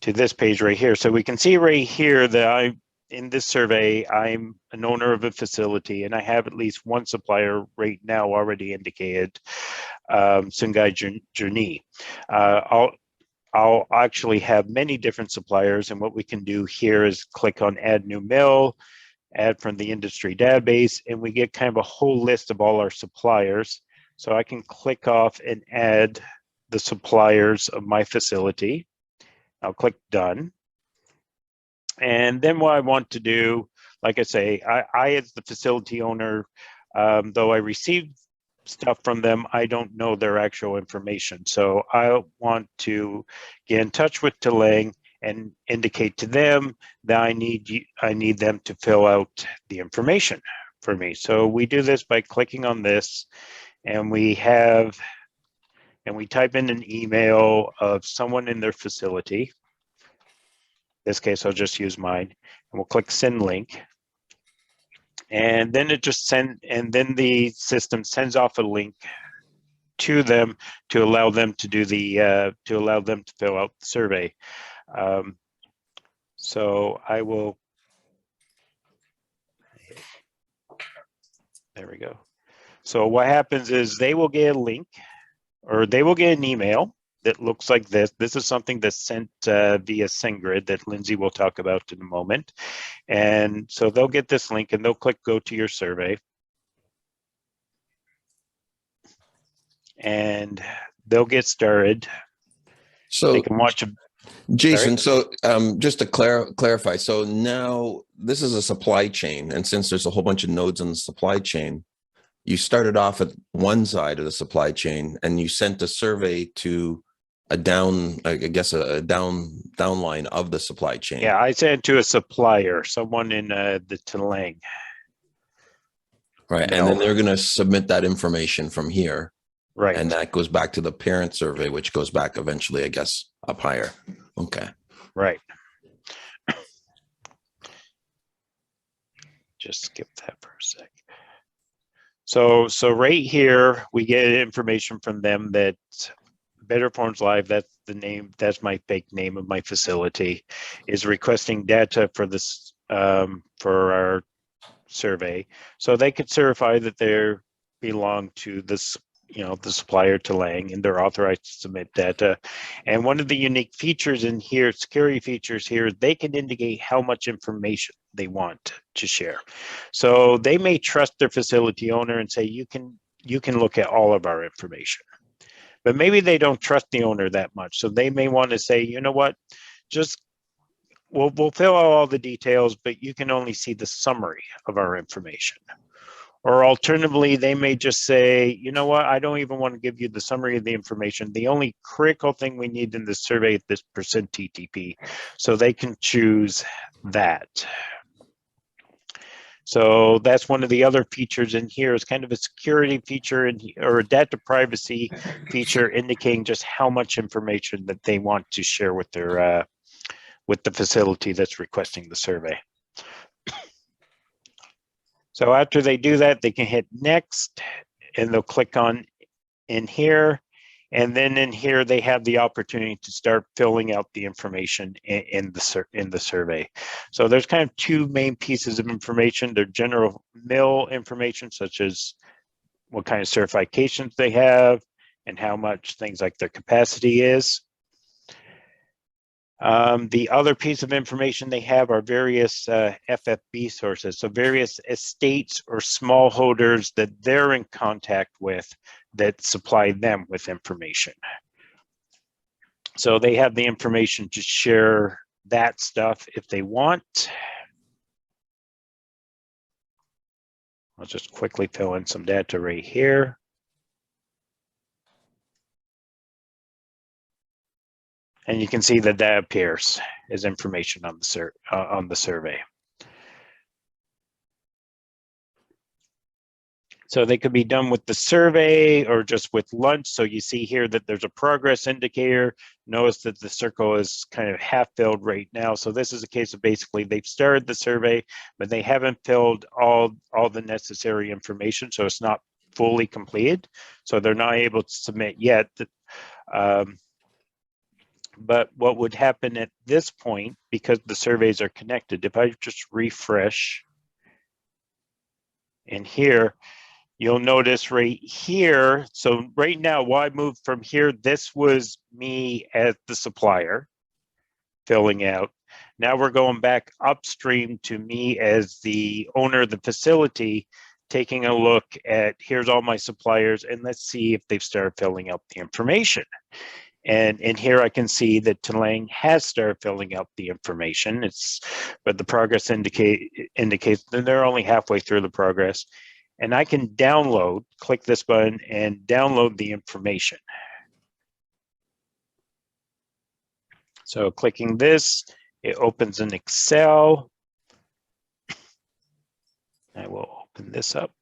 Speaker 6: to this page right here. So we can see right here that in this survey, I'm an owner of a facility, and I have at least one supplier right now already indicated, Sungai Journey. I'll actually have many different suppliers, and what we can do here is click on Add New Mill, add from the industry database, and we get kind of a whole list of all our suppliers. So I can click off and add the suppliers of my facility. I'll click Done. And then what I want to do, like I say, I as the facility owner, though I received stuff from them, I don't know their actual information. So I want to get in touch with Talang and indicate to them that I need them to fill out the information for me. So we do this by clicking on this, and we type in an email of someone in their facility. In this case, I'll just use mine, and we'll click Send Link. And then then the system sends off a link to them to allow them to do to fill out the survey. So I will, there we go. So what happens is they will get a link, or they will get an email that looks like this. This is something that's sent via SendGrid that Lindsay will talk about in a moment. And so they'll get this link and they'll click Go to Your Survey. And they'll get started.
Speaker 1: So
Speaker 6: they can watch
Speaker 1: Jason, so just to clarify, so now this is a supply chain, and since there's a whole bunch of nodes on the supply chain, you started off at one side of the supply chain and you sent a survey to a downline of the supply chain.
Speaker 6: Yeah, I sent to a supplier, someone in the Talang.
Speaker 1: Right, and then they're going to submit that information from here.
Speaker 6: Right.
Speaker 1: And that goes back to the parent survey, which goes back eventually, I guess, up higher. Okay.
Speaker 6: Right. Just skip that for a sec. So right here, we get information from them that BetterForms Live, that's the name, that's my fake name of my facility, is requesting data for this for our survey. So they could certify that they belong to this, the supplier Talang, and they're authorized to submit data. And one of the unique features in here, security features here, they can indicate how much information they want to share. So they may trust their facility owner and say, you can look at all of our information. But maybe they don't trust the owner that much. So they may want to say, you know what, just we'll fill out all the details, but you can only see the summary of our information. Or alternatively, they may just say, you know what, I don't even want to give you the summary of the information. The only critical thing we need in this survey is this %TTP. So they can choose that. So that's one of the other features in here, is kind of a security feature or a data privacy feature, indicating just how much information that they want to share with their with the facility that's requesting the survey. So after they do that, they can hit next, and they'll click on in here. And then in here, they have the opportunity to start filling out the information in the survey. So there's kind of two main pieces of information. Their general mill information, such as what kind of certifications they have and how much things like their capacity is. The other piece of information they have are various FFB sources, so various estates or smallholders that they're in contact with that supply them with information. So they have the information to share that stuff if they want. I'll just quickly fill in some data right here. And you can see that that appears as information on the survey. So they could be done with the survey or just with lunch. So you see here that there's a progress indicator. Notice that the circle is kind of half filled right now. So this is a case of basically they've started the survey, but they haven't filled all the necessary information. So it's not fully completed. So they're not able to submit yet. But what would happen at this point, because the surveys are connected, if I just refresh in here, you'll notice right here, so right now, while I moved from here, this was me as the supplier filling out. Now we're going back upstream to me as the owner of the facility, taking a look at, here's all my suppliers, and let's see if they've started filling out the information. And in here, I can see that Talang has started filling out the information. But the progress indicates that they're only halfway through the progress. And I can download, click this button and download the information. So clicking this, it opens an Excel. I will open this up.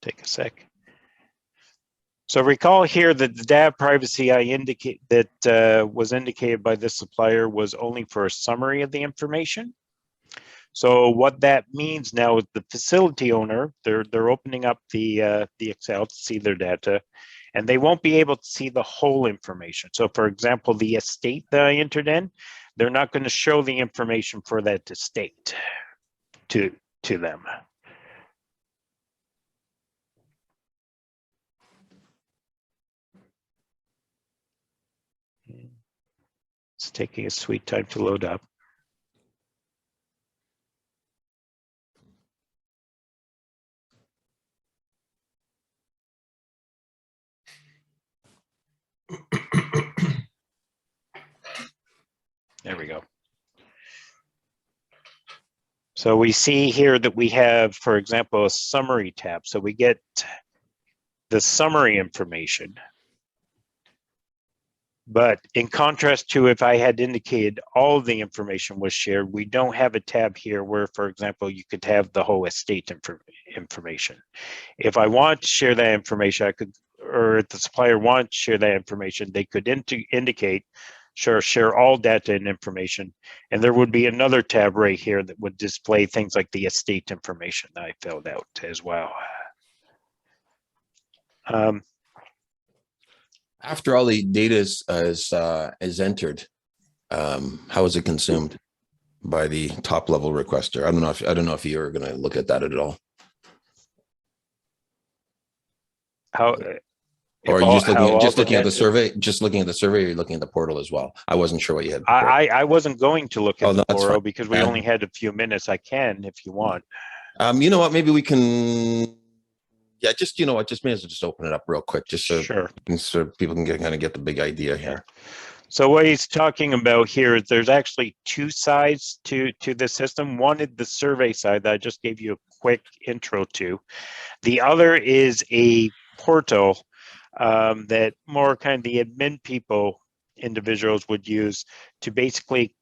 Speaker 6: Take a sec. So recall here that the data privacy was indicated by this supplier was only for a summary of the information. So what that means now is the facility owner, they're opening up the Excel to see their data, and they won't be able to see the whole information. So for example, the estate that I entered in, they're not going to show the information for that estate to them. It's taking a sweet time to load up. There we go. So we see here that we have, for example, a summary tab. So we get the summary information. But in contrast to if I had indicated all of the information was shared, we don't have a tab here where, for example, you could have the whole estate information. If I want to share that information, I could, or if the supplier wants to share that information, they could indicate, sure, share all data and information. And there would be another tab right here that would display things like the estate information that I filled out as well.
Speaker 1: After all the data is entered, how is it consumed by the top level requester? I don't know if you're going to look at that at all.
Speaker 6: How?
Speaker 1: Or are you just looking at the survey? Just looking at the survey, or you're looking at the portal as well? I wasn't sure what you had.
Speaker 6: I wasn't going to look at the portal
Speaker 1: fine.
Speaker 6: because we only had a few minutes. I can if you want.
Speaker 1: You know what? Maybe we can. Yeah, just you know what? Just may as well just open it up real quick, just so,
Speaker 6: sure.
Speaker 1: So people can kind of get the big idea here.
Speaker 6: So what he's talking about here is there's actually two sides to this system. One is the survey side that I just gave you a quick intro to. The other is a portal that more kind of the admin individuals would use to basically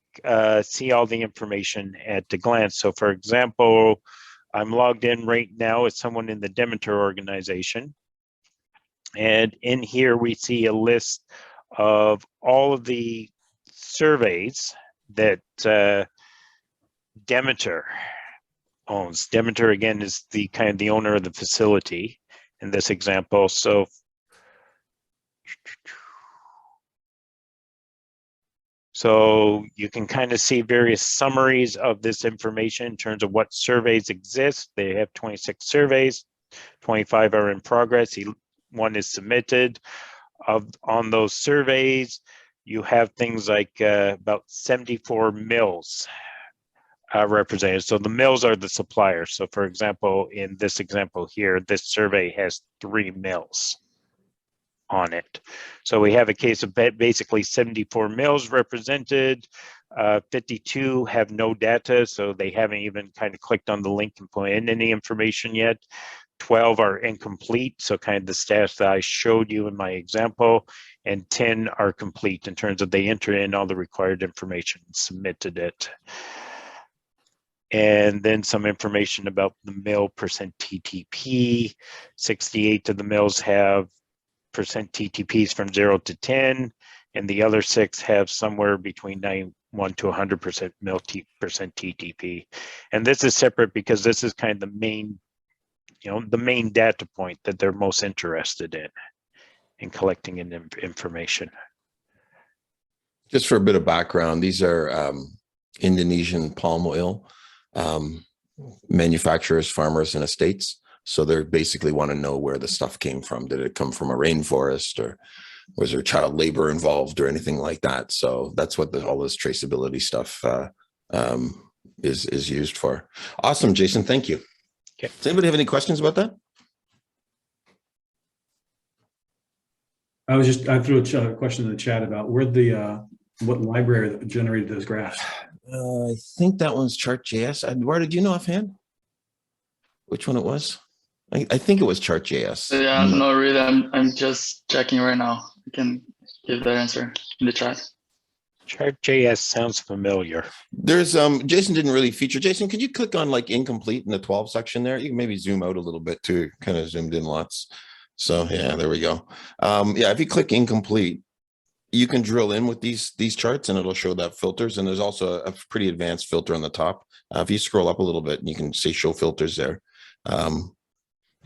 Speaker 6: see all the information at a glance. So for example, I'm logged in right now as someone in the Demeter organization. And in here, we see a list of all of the surveys that Demeter owns. Demeter, again, is the kind of the owner of the facility in this example. So you can kind of see various summaries of this information in terms of what surveys exist. They have 26 surveys, 25 are in progress, one is submitted. On those surveys, you have things like about 74 mills represented. So the mills are the suppliers. So for example, in this example here, this survey has 3 mills on it. So we have a case of basically 74 mills represented, 52 have no data, so they haven't even kind of clicked on the link and put in any information yet. 12 are incomplete, so kind of the stats that I showed you in my example, and 10 are complete in terms of they enter in all the required information and submitted it. And then some information about the mill percent TTP. 68 of the mills have percent TTPs from 0 to 10, and the other 6 have somewhere between 91 to 100% mill percent TTP. And this is separate because this is kind of the main, the main data point that they're most interested in collecting information.
Speaker 1: Just for a bit of background, these are Indonesian palm oil manufacturers, farmers, and estates. So they basically want to know where the stuff came from. Did it come from a rainforest, or was there child labor involved, or anything like that? So that's what all this traceability stuff is used for. Awesome, Jason. Thank you.
Speaker 6: Okay.
Speaker 1: Does anybody have any questions about that?
Speaker 3: I threw a question in the chat about where what library that generated those graphs.
Speaker 1: I think that one's Chart.js. Eduardo, did you know offhand which one it was? I think it was Chart.js.
Speaker 7: Yeah, no, really. I'm just checking right now. I can give that answer in the chat.
Speaker 6: Chart.js sounds familiar.
Speaker 1: There's Jason didn't really feature. Jason, could you click on like incomplete in the 12 section there? You can maybe zoom out a little bit too, kind of zoomed in lots. So yeah, there we go. Yeah, if you click incomplete, you can drill in with these charts and it'll show that filters. And there's also a pretty advanced filter on the top. If you scroll up a little bit, you can see show filters there.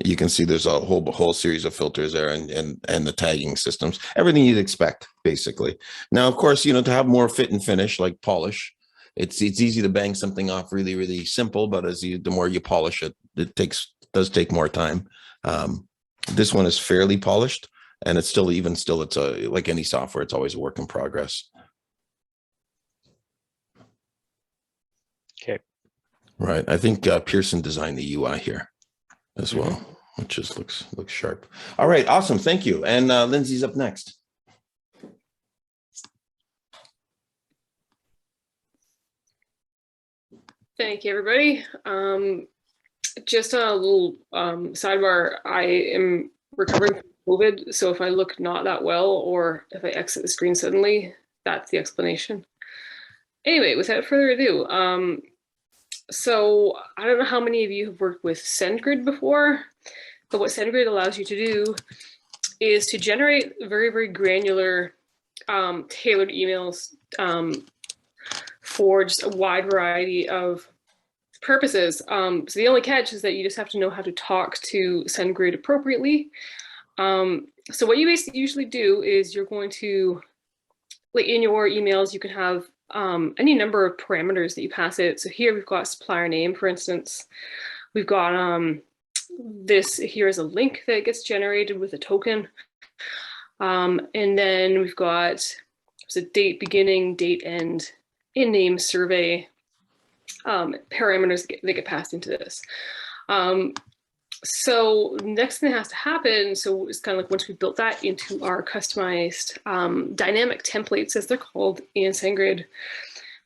Speaker 1: You can see there's a whole series of filters there and the tagging systems, everything you'd expect basically. Now, of course, to have more fit and finish like polish, it's easy to bang something off really, really simple, but the more you polish it, does take more time. This one is fairly polished. And it's still it's like any software, it's always a work in progress.
Speaker 6: Okay.
Speaker 1: Right. I think Pearson designed the UI here as well, which just looks sharp. All right. Awesome. Thank you. And Lindsay's up next.
Speaker 8: Thank you, everybody. Just a little sidebar. I am recovering from COVID, so if I look not that well or if I exit the screen suddenly, that's the explanation. Anyway, without further ado, so I don't know how many of you have worked with SendGrid before, but what SendGrid allows you to do is to generate very, very granular tailored emails for just a wide variety of purposes. So the only catch is that you just have to know how to talk to SendGrid appropriately. So what you basically usually do is you're going to, like in your emails, you can have any number of parameters that you pass it. So here we've got supplier name, for instance. We've got this here is a link that gets generated with a token. And then we've got a date beginning, date end, in name, survey, parameters that get passed into this. So next thing that has to happen, so it's kind of like once we built that into our customized dynamic templates, as they're called in SendGrid,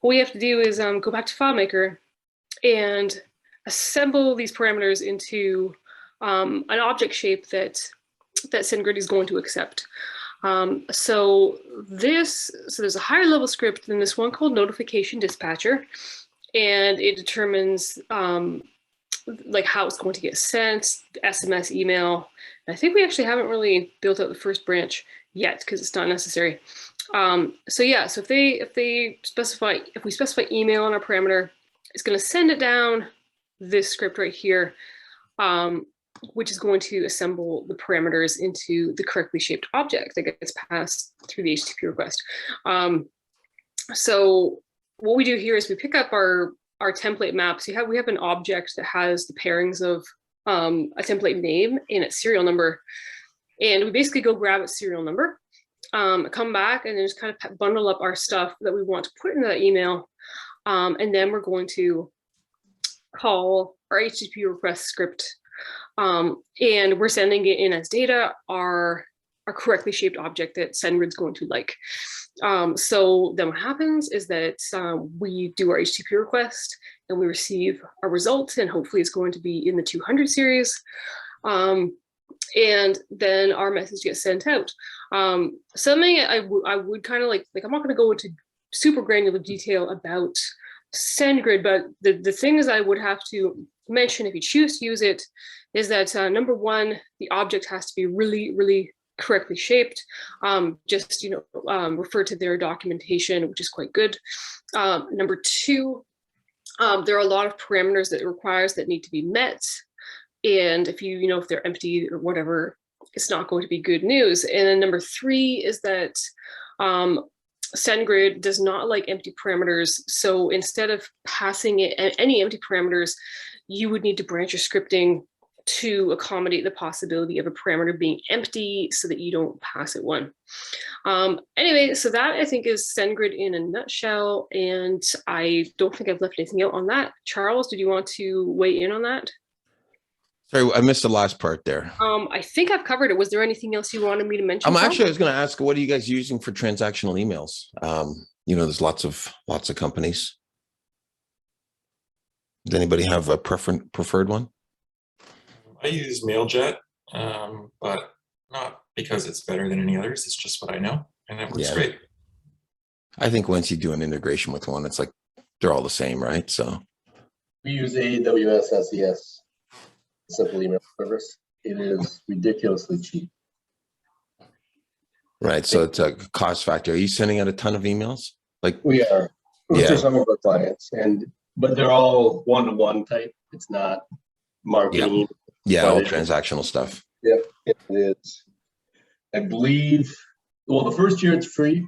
Speaker 8: what we have to do is go back to FileMaker and assemble these parameters into an object shape that SendGrid is going to accept. So there's a higher level script than this one called Notification Dispatcher, and it determines like how it's going to get sent, SMS, email. And I think we actually haven't really built out the first branch yet because it's not necessary. So yeah, so if we specify email on our parameter, it's going to send it down this script right here, which is going to assemble the parameters into the correctly shaped object that gets passed through the HTTP request. So what we do here is we pick up our template map. So we have an object that has the pairings of a template name and its serial number. And we basically go grab its serial number, come back and then just kind of bundle up our stuff that we want to put into that email. And then we're going to call our HTTP request script. And we're sending it in as data, our correctly shaped object that SendGrid's going to like. So then what happens is that we do our HTTP request and we receive our result, and hopefully it's going to be in the 200 series. And then our message gets sent out. Something I would kind of like I'm not going to go into super granular detail about SendGrid, but the things I would have to mention if you choose to use it is that number one, the object has to be really, really correctly shaped. Just refer to their documentation, which is quite good. Number two, there are a lot of parameters that it requires that need to be met, and if if they're empty or whatever, it's not going to be good news. And then number three is that SendGrid does not like empty parameters. So instead of passing it any empty parameters, you would need to branch your scripting to accommodate the possibility of a parameter being empty so that you don't pass it one. Anyway, so that I think is SendGrid in a nutshell. And I don't think I've left anything out on that. Charles, did you want to weigh in on that?
Speaker 1: Sorry, I missed the last part there.
Speaker 8: I think I've covered it. Was there anything else you wanted me to mention?
Speaker 1: Actually, I was going to ask, what are you guys using for transactional emails? There's lots of companies. Does anybody have a preferred one?
Speaker 4: I use MailJet, but not because it's better than any others. It's just what I know, and it works great.
Speaker 1: I think once you do an integration with one, it's like they're all the same, right? So
Speaker 5: We use AWS SES, simple email service. It is ridiculously cheap.
Speaker 1: Right. So it's a cost factor. Are you sending out a ton of emails? Like
Speaker 5: We are for some of our clients, but they're all one-to-one type. It's not marketing.
Speaker 1: all transactional stuff.
Speaker 5: Yep, it is. I believe, well, the first year it's free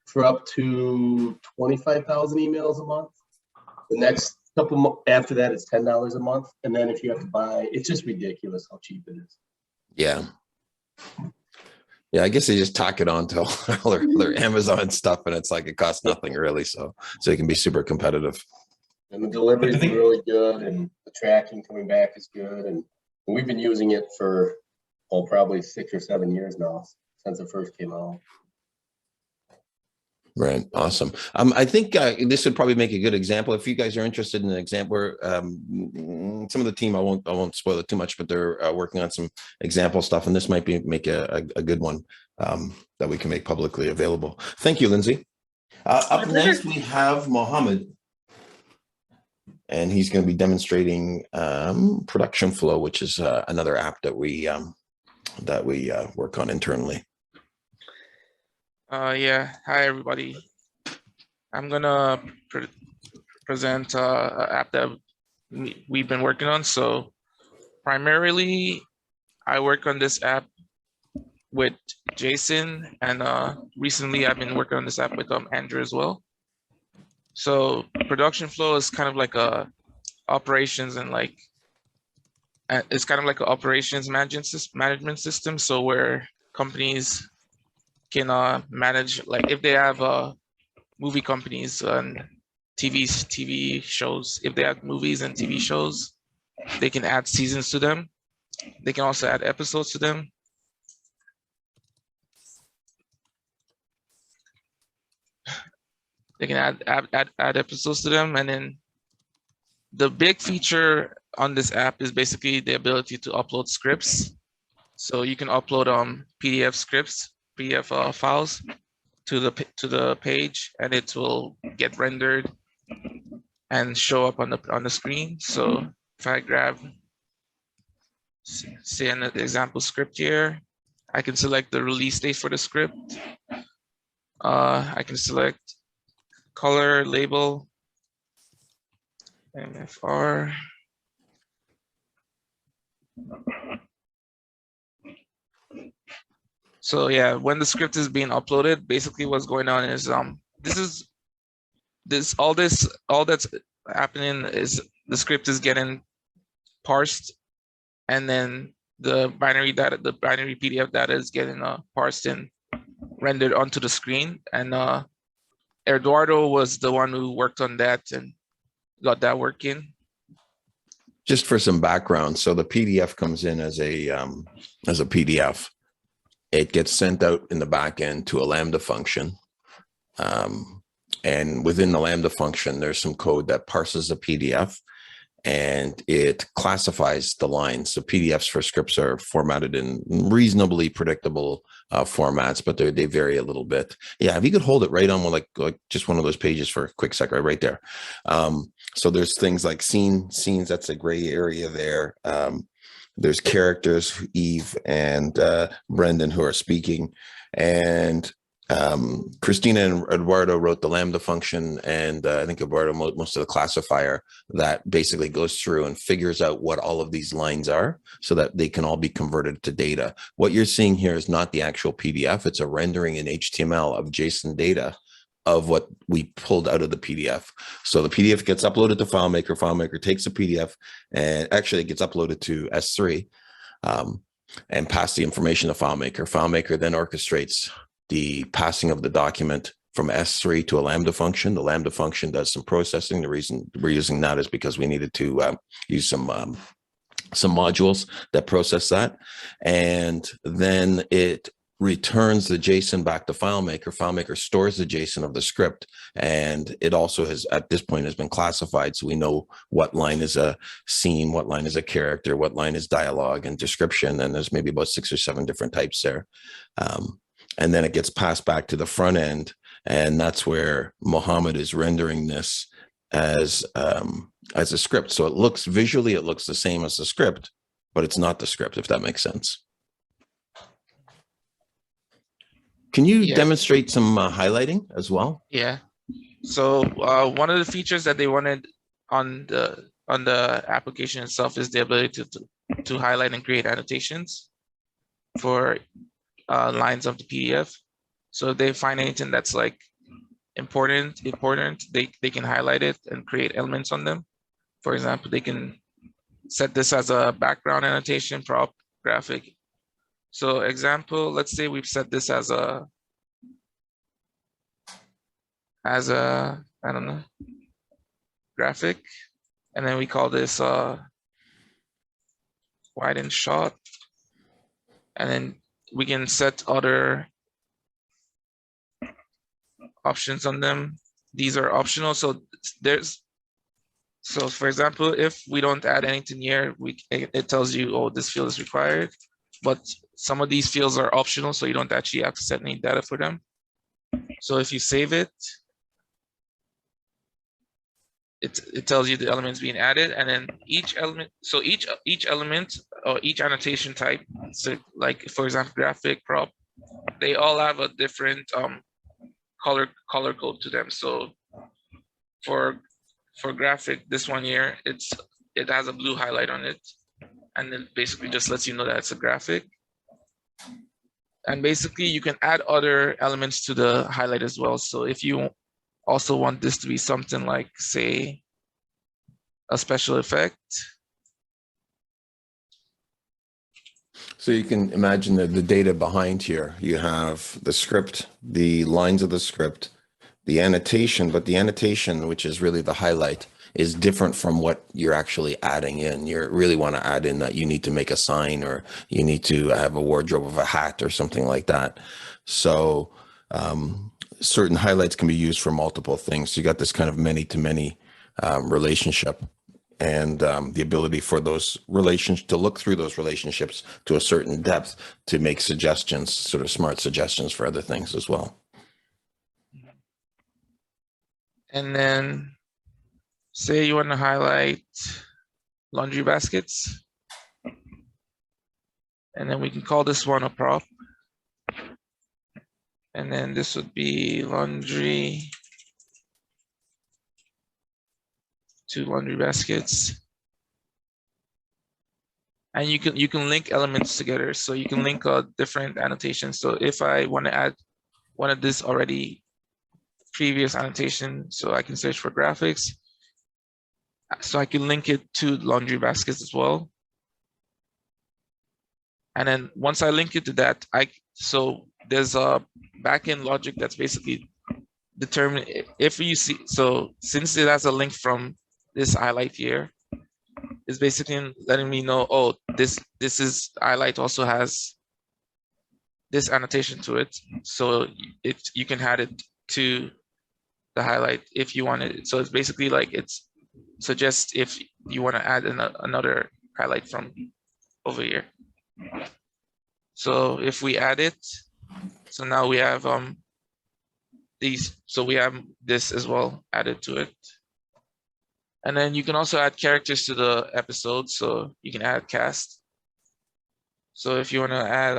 Speaker 5: for up to 25,000 emails a month. The next couple after that, it's $10 a month. And then if you have to buy, it's just ridiculous how cheap it is.
Speaker 1: Yeah. Yeah, I guess they just tack it on to all their Amazon stuff, and it's like it costs nothing really. So it can be super competitive.
Speaker 5: And the delivery is really good, and the tracking coming back is good. And we've been using it for probably 6 or 7 years now since it first came out.
Speaker 1: Right. Awesome. I think this would probably make a good example. If you guys are interested in an example where some of the team, I won't spoil it too much, but they're working on some example stuff, and this might make a good one that we can make publicly available. Thank you, Lindsay. Up next, we have Mohammed, and he's going to be demonstrating Production Flow, which is another app that we work on internally.
Speaker 9: Hi everybody. I'm gonna present an app that we've been working on. So primarily I work on this app with Jason, and recently I've been working on this app with Andrew as well. So Production Flow is kind of like a operations and it's kind of like an operations management system. So where companies can manage, like if they have movie companies and TV shows, if they have movies and TV shows, they can add seasons to them. They can also add episodes to them. They can add episodes to them. And then the big feature on this app is basically the ability to upload scripts. So you can upload PDF scripts, PDF files to the page, and it will get rendered and show up on the screen. So if I grab, say, an example script here, I can select the release date for the script. I can select color, label, MFR. So yeah, when the script is being uploaded, basically what's going on is all that's happening is the script is getting parsed, and then the binary PDF data is getting parsed and rendered onto the screen. And Eduardo was the one who worked on that and got that working.
Speaker 1: Just for some background, so the PDF comes in as a PDF. It gets sent out in the back end to a Lambda function. And within the Lambda function, there's some code that parses the PDF and it classifies the lines. So PDFs for scripts are formatted in reasonably predictable formats, but they vary a little bit. Yeah, if you could hold it right on like just one of those pages for a quick sec, right there. So there's things like scenes, that's a gray area there. There's characters, Eve and Brendan, who are speaking, and Christina and Eduardo wrote the Lambda function, and I think Eduardo most of the classifier that basically goes through and figures out what all of these lines are so that they can all be converted to data. What you're seeing here is not the actual PDF. It's a rendering in HTML of JSON data of what we pulled out of the PDF. So the PDF gets uploaded to FileMaker. FileMaker takes a PDF, and actually it gets uploaded to S3 and pass the information to FileMaker. FileMaker then orchestrates the passing of the document from S3 to a Lambda function. The Lambda function does some processing. The reason we're using that is because we needed to use some modules that process that. And then it returns the JSON back to FileMaker. FileMaker stores the JSON of the script, and it also has, at this point, has been classified, so we know what line is a scene, what line is a character, what line is dialogue and description, and there's maybe about 6 or 7 different types there. And then it gets passed back to the front end, and that's where Mohammed is rendering this as a script. So it looks visually, it looks the same as the script, but it's not the script, if that makes sense. Can you demonstrate some highlighting as well?
Speaker 9: Yeah. So one of the features that they wanted on the application itself is the ability to highlight and create annotations for lines of the PDF. So if they find anything that's like important, they can highlight it and create elements on them. For example, they can set this as a background annotation, prop, graphic. So example, let's say we've set this as a I don't know, graphic, and then we call this widen shot, and then we can set other options on them. These are optional. So for example, if we don't add anything here, it tells you, oh, this field is required, but some of these fields are optional, so you don't actually have to set any data for them. So if you save it, it tells you the elements being added, and then each element, so each element or each annotation type, so like for example, graphic, prop, they all have a different color code to them. So for graphic, this one here, it has a blue highlight on it, and it basically just lets you know that it's a graphic. And basically you can add other elements to the highlight as well. So if you also want this to be something like, say, a special effect.
Speaker 1: So you can imagine the data behind here. You have the script, the lines of the script, the annotation, but the annotation, which is really the highlight, is different from what you're actually adding in. You really want to add in that you need to make a sign, or you need to have a wardrobe of a hat or something like that. So certain highlights can be used for multiple things. So you got this kind of many-to-many relationship, and the ability for those relations to look through those relationships to a certain depth to make suggestions, sort of smart suggestions for other things as well.
Speaker 9: And then say you want to highlight laundry baskets, and then we can call this one a prop. And then this would be laundry to laundry baskets. And you can link elements together. So you can link different annotations. So if I want to add one of this already previous annotation, so I can search for graphics. So I can link it to laundry baskets as well. And then once I link it to that, so there's a backend logic that's basically determine if you see, so since it has a link from this highlight here, it's basically letting me know, oh, this is highlight also has this annotation to it. So you can add it to the highlight if you want it. So it's basically like it's suggests if you want to add another highlight from over here. So if we add it, so now we have these, so we have this as well added to it. And then you can also add characters to the episode, so you can add cast. So if you want to add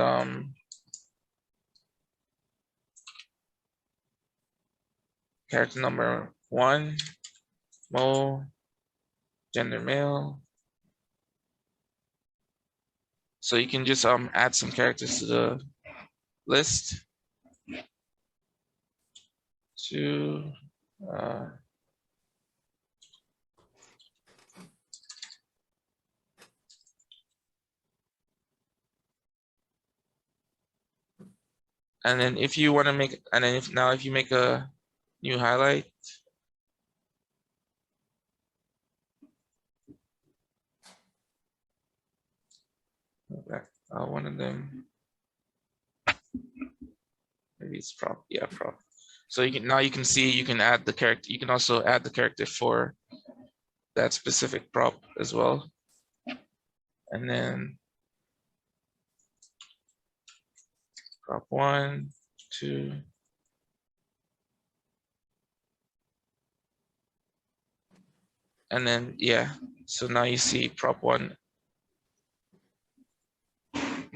Speaker 9: character number 1, Mo, gender male. So you can just add some characters to the list. And then if you want to make, and then if you make a new highlight, one of them, maybe it's prop, yeah, prop. So you can see you can add the character. You can also add the character for that specific prop as well. And then prop 1, 2. And then, yeah, so now you see prop 1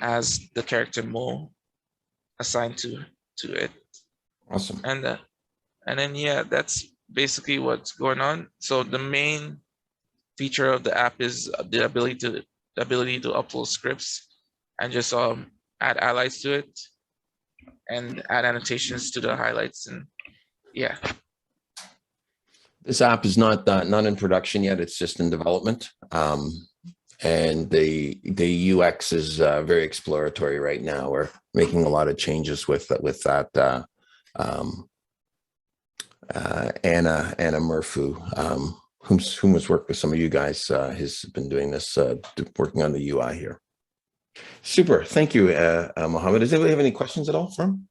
Speaker 9: as the character Mo assigned to it.
Speaker 1: Awesome.
Speaker 9: And then, yeah, that's basically what's going on. So the main feature of the app is the ability to upload scripts and just add highlights to it and add annotations to the highlights. And yeah.
Speaker 1: This app is not in production yet. It's just in development. And the UX is very exploratory right now. We're making a lot of changes with that. Anna Murphy, whom has worked with some of you guys, has been doing this, working on the UI here. Super. Thank you, Mohammed. Does anybody have any questions at all from?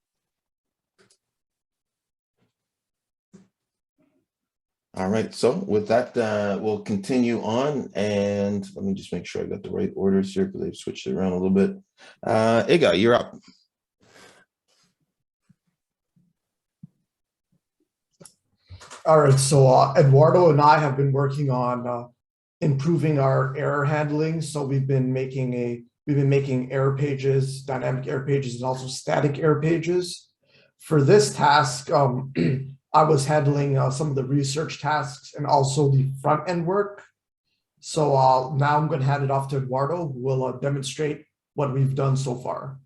Speaker 1: All right. So with that, we'll continue on, and let me just make sure I got the right orders here because they've switched it around a little bit. Iga, you're up.
Speaker 10: All right, so Eduardo and I have been working on improving our error handling. So we've been making error pages, dynamic error pages, and also static error pages. For this task, I was handling some of the research tasks and also the front end work. So now I'm going to hand it off to Eduardo, who will demonstrate what we've done so far.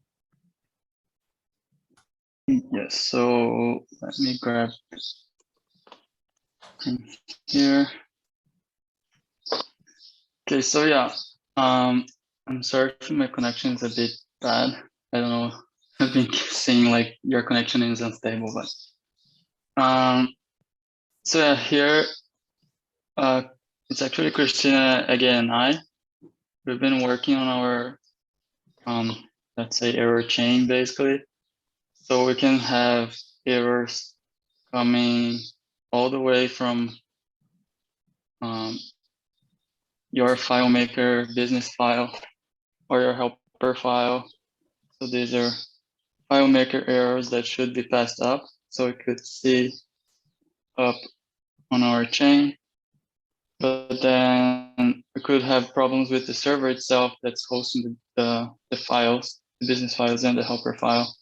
Speaker 7: Yes, so let me grab here. Okay, so yeah, I'm sorry if my connection is a bit bad. I don't know. I've been saying like your connection is unstable, but so yeah, here it's actually Christina again and I. We've been working on our let's say error chain basically, so we can have errors coming all the way from your FileMaker business file or your helper file. So these are FileMaker errors that should be passed up, so we could see up on our chain. But then we could have problems with the server itself that's hosting the files, the business files and the helper file.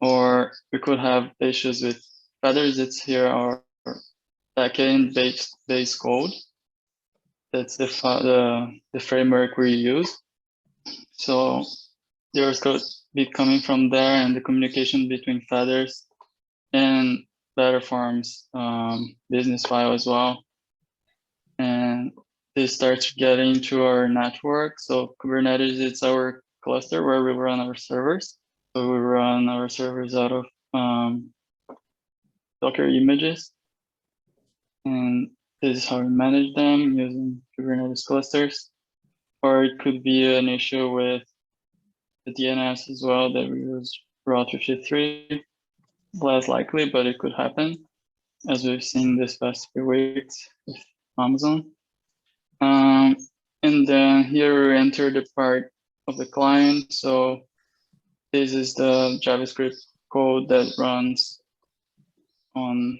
Speaker 7: Or we could have issues with feathers. It's here our backend base code. That's the framework we use. So there's could be coming from there, and the communication between feathers and BetterForms business file as well. And this starts getting into our network. So Kubernetes, it's our cluster where we run our servers. So we run our servers out of Docker images. And this is how we manage them using Kubernetes clusters. Or it could be an issue with the DNS as well that we use Route 53. Less likely, but it could happen, as we've seen this past few weeks with Amazon. And then here we enter the part of the client. So this is the JavaScript code that runs on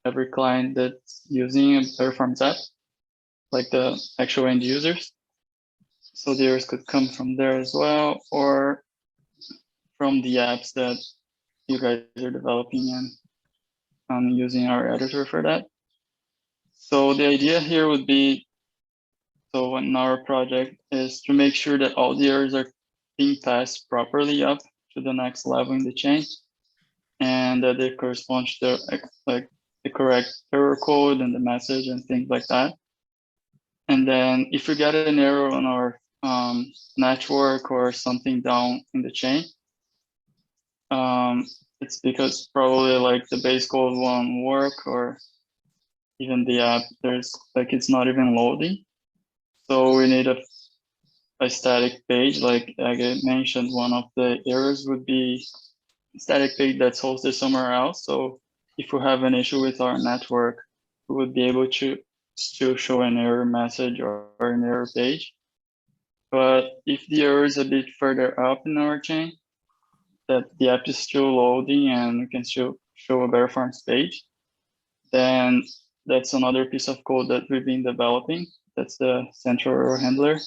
Speaker 7: every client that's using a BetterForms app, like the actual end users. So the errors could come from there as well, or from the apps that you guys are developing and using our editor for that. So the idea here would be, so in our project is to make sure that all the errors are being passed properly up to the next level in the chain, and that they correspond to like the correct error code and the message and things like that. And then if we get an error on our network or something down in the chain, it's because probably like the base code won't work, or even the app, there's like it's not even loading. So we need a static page. Like I mentioned, one of the errors would be static page that's hosted somewhere else. So if we have an issue with our network, we would be able to still show an error message or an error page. But if the error is a bit further up in our chain, that the app is still loading and we can still show a BetterForms page, then that's another piece of code that we've been developing. That's the central error handler.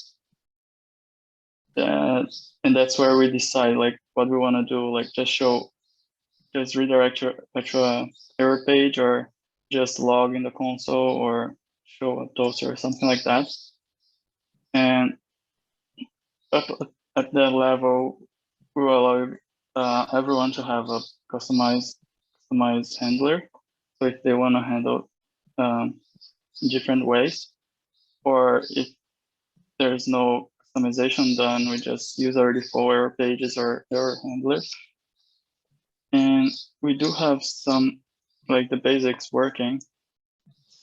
Speaker 7: And that's where we decide like what we want to do, like just redirect to an error page, or just log in the console, or show a toaster or something like that. And up at that level, we will allow everyone to have a customized handler. So if they want to handle different ways, or if there's no customization done, we just use our default error pages or error handlers. And we do have some, like the basics working.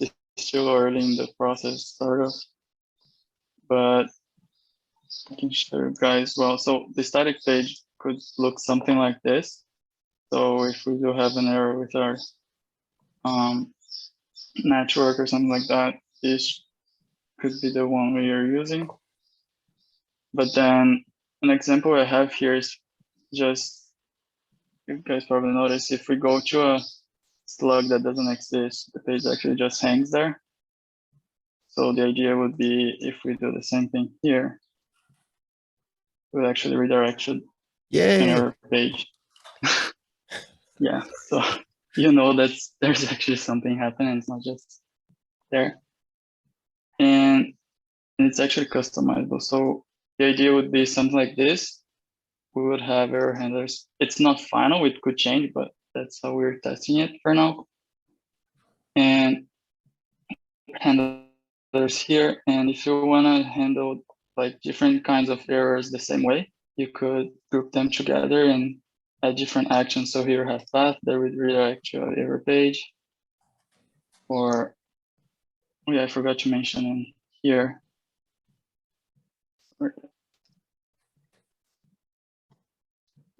Speaker 7: It's still early in the process, sort of, but I can show you guys well. So the static page could look something like this. So if we do have an error with our network or something like that, this could be the one we are using. But then an example I have here is just, you guys probably notice, if we go to a slug that doesn't exist, the page actually just hangs there. So the idea would be if we do the same thing here, we'll actually redirect to an error page. Yeah, so you know that there's actually something happening, it's not just there. And it's actually customizable. So the idea would be something like this. We would have error handlers. It's not final, it could change, but that's how we're testing it for now. And handlers here. And if you want to handle like different kinds of errors the same way, you could group them together and add different actions. So here we have path that would redirect to an error page. Or, oh yeah, I forgot to mention in here.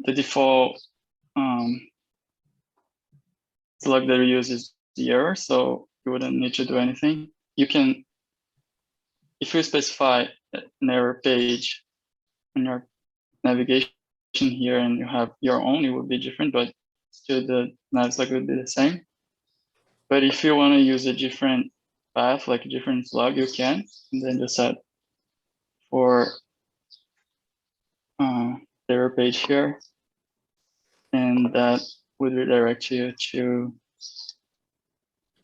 Speaker 7: The default slug that we use is the error, so you wouldn't need to do anything. You can, if you specify an error page in your navigation here and you have your own, it would be different, but still the nav slug would be the same. But if you want to use a different path, like a different slug, you can, and then just set for the error page here, and that would redirect you to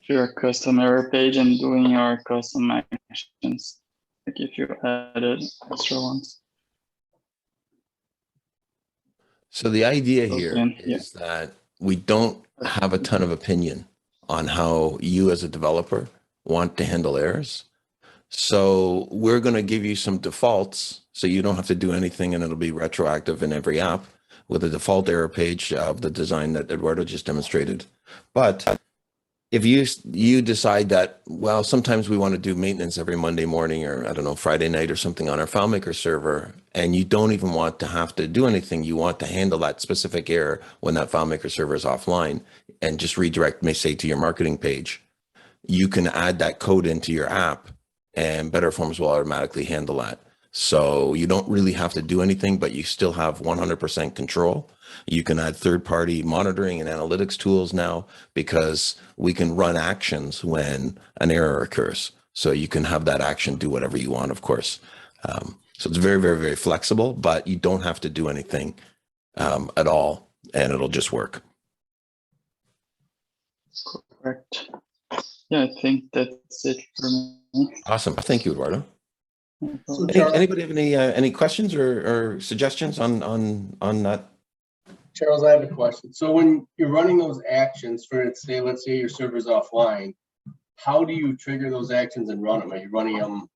Speaker 7: your custom error page and doing your custom actions, like if you added extra ones.
Speaker 1: So the idea here is that we don't have a ton of opinion on how you as a developer want to handle errors. So we're going to give you some defaults so you don't have to do anything, and it'll be retroactive in every app with a default error page of the design that Eduardo just demonstrated. But if you decide that, well, sometimes we want to do maintenance every Monday morning, or I don't know, Friday night or something on our FileMaker server, and you don't even want to have to do anything, you want to handle that specific error when that FileMaker server is offline and just redirect, may say, to your marketing page, you can add that code into your app and BetterForms will automatically handle that. So you don't really have to do anything, but you still have 100% control. You can add third-party monitoring and analytics tools now because we can run actions when an error occurs. So you can have that action do whatever you want, of course. So it's very, very, very flexible, but you don't have to do anything at all, and it'll just work.
Speaker 7: Correct. Yeah, I think that's it for me.
Speaker 1: Awesome. Thank you, Eduardo.
Speaker 5: So Charles,
Speaker 1: Anybody have any questions or suggestions on that?
Speaker 5: Charles, I have a question. So when you're running those actions for, let's say your server's offline, how do you trigger those actions and run them? Are you running them?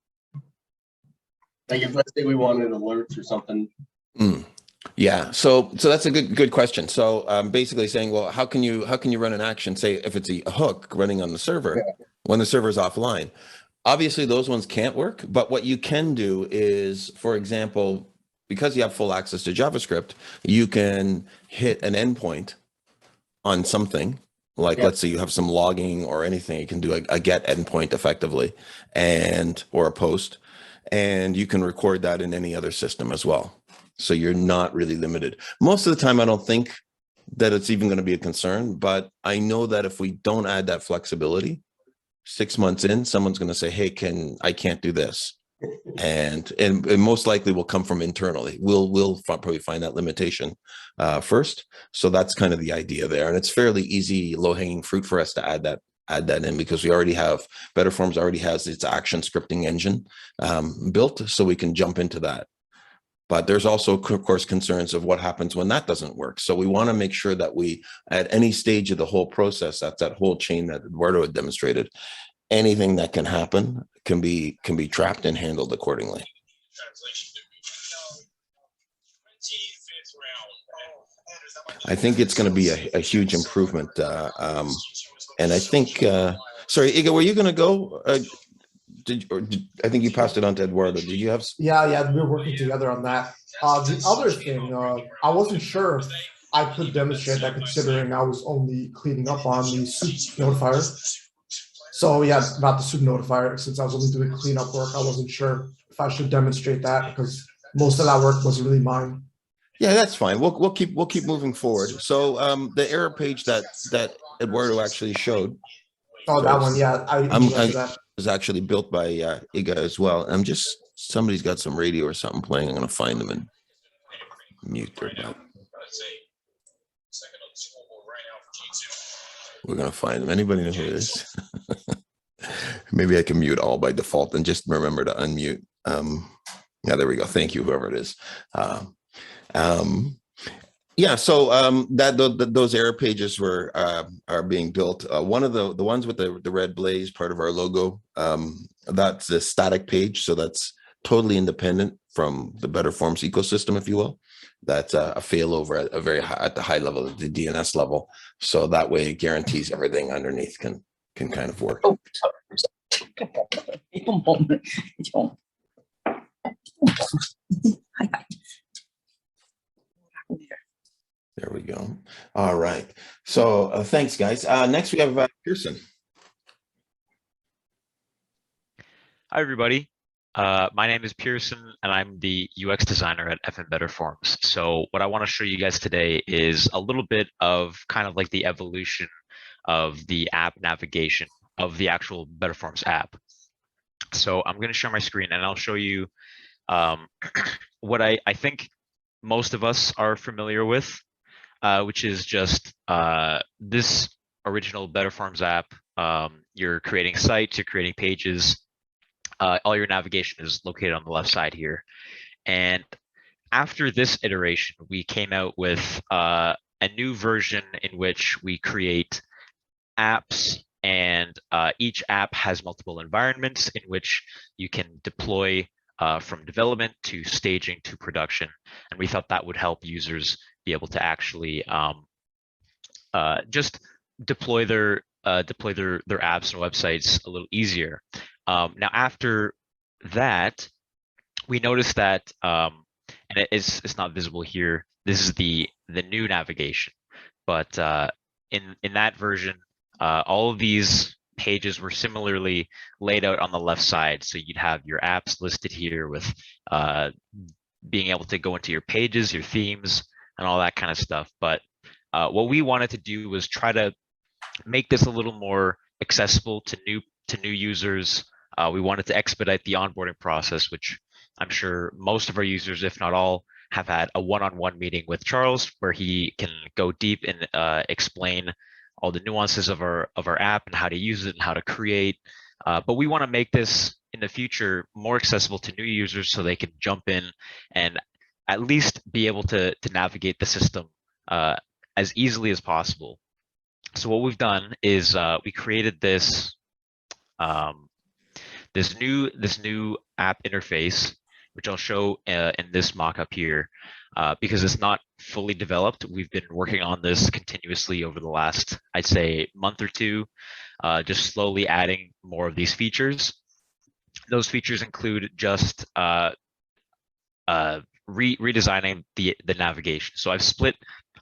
Speaker 5: Like if let's say we wanted alerts or something.
Speaker 1: Yeah, so that's a good question. So basically saying, well, how can you run an action? Say if it's a hook running on the server when the server is offline. Obviously, those ones can't work. But what you can do is, for example, because you have full access to JavaScript, you can hit an endpoint on something. Like let's say you have some logging or anything, you can do a get endpoint effectively, or a post, and you can record that in any other system as well. So you're not really limited. Most of the time, I don't think that it's even going to be a concern, but I know that if we don't add that flexibility, 6 months in, someone's going to say, hey, I can't do this. And it most likely will come from internally. We'll probably find that limitation first. So that's kind of the idea there. And it's fairly easy, low-hanging fruit for us to add that in because we already have, BetterForms already has its action scripting engine built, so we can jump into that. But there's also, of course, concerns of what happens when that doesn't work. So we want to make sure that we, at any stage of the whole process, that's that whole chain that Eduardo had demonstrated, anything that can happen can be trapped and handled accordingly. I think it's going to be a huge improvement. And I think, sorry, Iga, were you going to go? I think you passed it on to Eduardo. Did you have?
Speaker 10: Yeah, we were working together on that. The other thing, I wasn't sure if I could demonstrate that considering I was only cleaning up on the soup notifier. So yeah, about the soup notifier, since I was only doing cleanup work, I wasn't sure if I should demonstrate that because most of that work wasn't really mine.
Speaker 1: Yeah, that's fine. We'll keep moving forward. So the error page that Eduardo actually showed.
Speaker 10: Oh, that one, yeah.
Speaker 1: That was actually built by Iga as well. Somebody's got some radio or something playing. I'm going to find them and mute their mic. We're going to find them. Anybody know who it is? Maybe I can mute all by default and just remember to unmute. Yeah, there we go. Thank you, whoever it is. Yeah, so those error pages are being built. One of the ones with the red blaze, part of our logo, that's a static page, so that's totally independent from the BetterForms ecosystem, if you will. That's a failover at the high level, at the DNS level, so that way it guarantees everything underneath can kind of work.
Speaker 11: Oh, sorry.
Speaker 1: There we go. All right. So thanks, guys. Next, we have Pearson.
Speaker 12: Hi, everybody. My name is Pearson, and I'm the UX designer at FM BetterForms. So what I want to show you guys today is a little bit of kind of like the evolution of the app navigation of the actual BetterForms app. So I'm going to share my screen, and I'll show you what I think most of us are familiar with, which is just this original BetterForms app. You're creating sites, you're creating pages. All your navigation is located on the left side here. And after this iteration, we came out with a new version in which we create apps, and each app has multiple environments in which you can deploy from development to staging to production. And we thought that would help users be able to actually just deploy their apps and websites a little easier. Now, after that, we noticed that, and it's not visible here, this is the new navigation, but in that version, all of these pages were similarly laid out on the left side. So you'd have your apps listed here with being able to go into your pages, your themes, and all that kind of stuff. But what we wanted to do was try to make this a little more accessible to new users. We wanted to expedite the onboarding process, which I'm sure most of our users, if not all, have had a one-on-one meeting with Charles where he can go deep and explain all the nuances of our app and how to use it and how to create. But we want to make this in the future more accessible to new users so they can jump in and at least be able to navigate the system as easily as possible. So what we've done is we created this this new app interface, which I'll show in this mock-up here, because it's not fully developed. We've been working on this continuously over the last, I'd say, month or two, just slowly adding more of these features. Those features include just redesigning the navigation. So I've split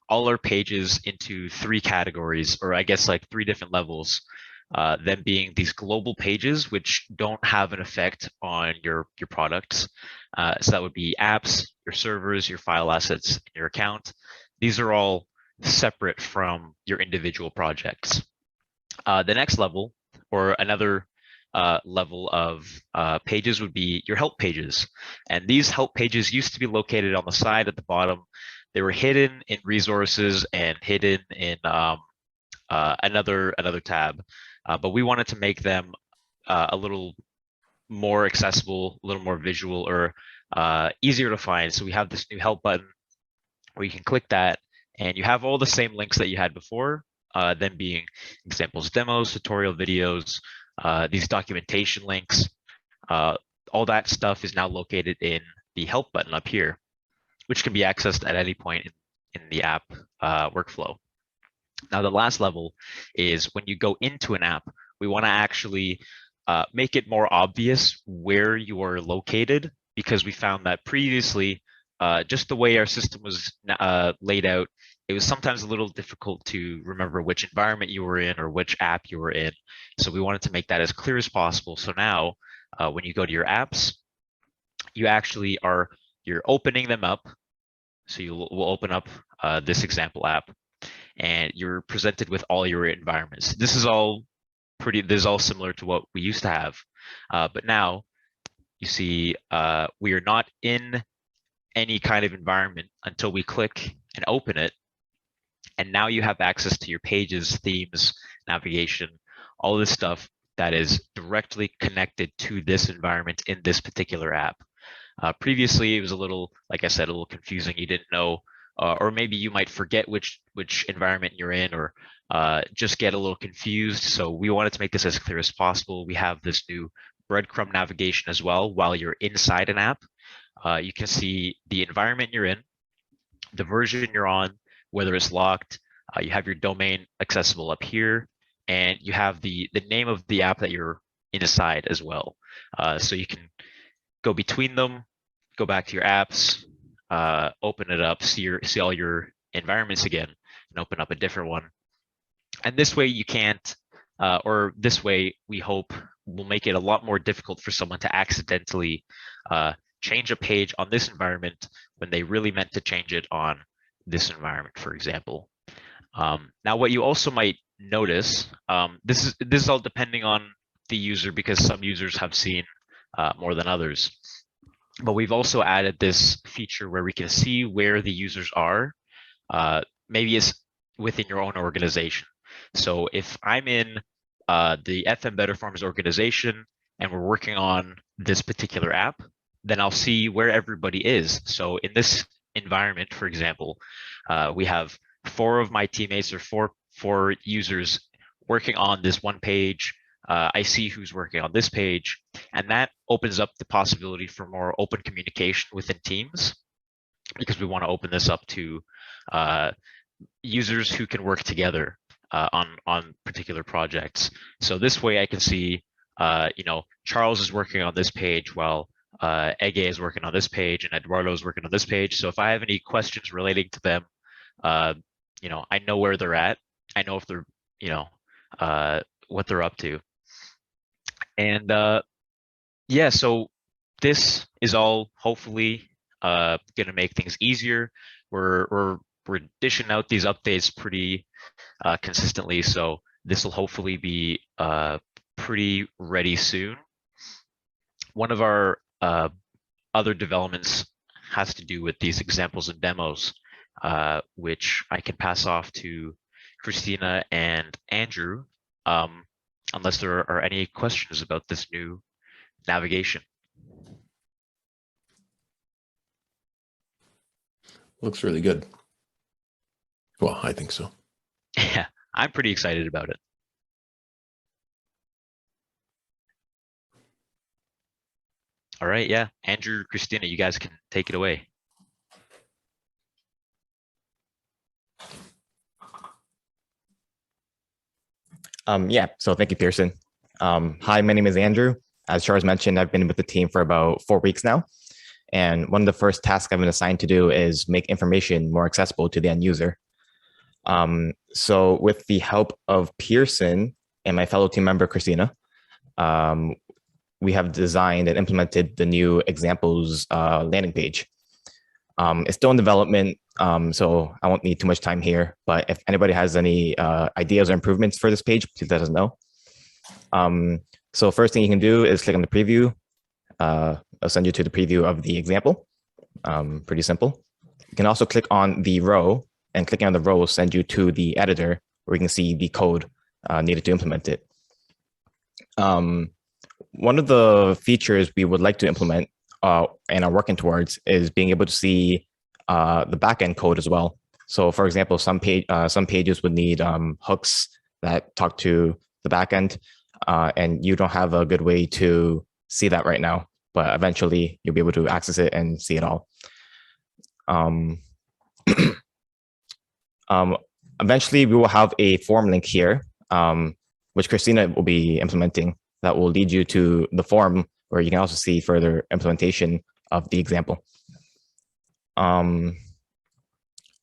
Speaker 12: all our pages into 3 categories, or I guess like 3 different levels. Them being these global pages, which don't have an effect on your products. So that would be apps, your servers, your file assets, and your account. These are all separate from your individual projects. The next level, or another level of pages, would be your help pages. And these help pages used to be located on the side at the bottom. They were hidden in resources and hidden in another tab. But we wanted to make them a little more accessible, a little more visual, or easier to find. So we have this new help button where you can click that and you have all the same links that you had before, them being examples, demos, tutorial videos, these documentation links. All that stuff is now located in the help button up here, which can be accessed at any point in the app workflow. Now, the last level is when you go into an app, we want to actually make it more obvious where you are located, because we found that previously, just the way our system was laid out, it was sometimes a little difficult to remember which environment you were in or which app you were in. So we wanted to make that as clear as possible. So now when you go to your apps, you actually you're opening them up. So we'll open up this example app, and you're presented with all your environments. This is all similar to what we used to have. But now you see we are not in any kind of environment until we click and open it. And now you have access to your pages, themes, navigation, all this stuff that is directly connected to this environment in this particular app. Previously, it was a little, like I said, a little confusing. You didn't know, or maybe you might forget which environment you're in, or just get a little confused. So we wanted to make this as clear as possible. We have this new breadcrumb navigation as well. While you're inside an app, you can see the environment you're in, the version you're on, whether it's locked. You have your domain accessible up here, and you have the name of the app that you're inside as well. So you can go between them, go back to your apps, open it up, see all your environments again, and open up a different one. And this way you can't, or this way we hope will make it a lot more difficult for someone to accidentally change a page on this environment when they really meant to change it on this environment, for example. Now, what you also might notice, this is all depending on the user, because some users have seen more than others. But we've also added this feature where we can see where the users are. Maybe it's within your own organization. So if I'm in the FM BetterForms organization and we're working on this particular app, then I'll see where everybody is. So in this environment, for example, we have 4 of my teammates, or four users working on this one page. I see who's working on this page, and that opens up the possibility for more open communication within teams, because we want to open this up to users who can work together on particular projects. So this way I can see, Charles is working on this page while Ege is working on this page and Eduardo is working on this page. So if I have any questions relating to them, I know where they're at. I know if they're, what they're up to. And yeah, so this is all hopefully going to make things easier. We're dishing out these updates pretty consistently, so this will hopefully be pretty ready soon. One of our other developments has to do with these examples and demos, which I can pass off to Christina and Andrew, unless there are any questions about this new navigation.
Speaker 1: Looks really good. Well, I think so.
Speaker 12: Yeah, I'm pretty excited about it. All right, yeah, Andrew, Christina, you guys can take it away.
Speaker 11: Yeah, so thank you, Pearson. Hi, my name is Andrew. As Charles mentioned, I've been with the team for about 4 weeks now. And one of the first tasks I've been assigned to do is make information more accessible to the end user. So with the help of Pearson and my fellow team member, Christina, we have designed and implemented the new examples landing page. It's still in development, so I won't need too much time here, but if anybody has any ideas or improvements for this page, please let us know. So first thing you can do is click on the preview. I'll send you to the preview of the example. Pretty simple. You can also click on the row, and clicking on the row will send you to the editor where you can see the code needed to implement it. One of the features we would like to implement and are working towards is being able to see the backend code as well. So for example, some pages would need hooks that talk to the backend, and you don't have a good way to see that right now, but eventually you'll be able to access it and see it all. Eventually we will have a form link here, which Christina will be implementing, that will lead you to the form where you can also see further implementation of the example. One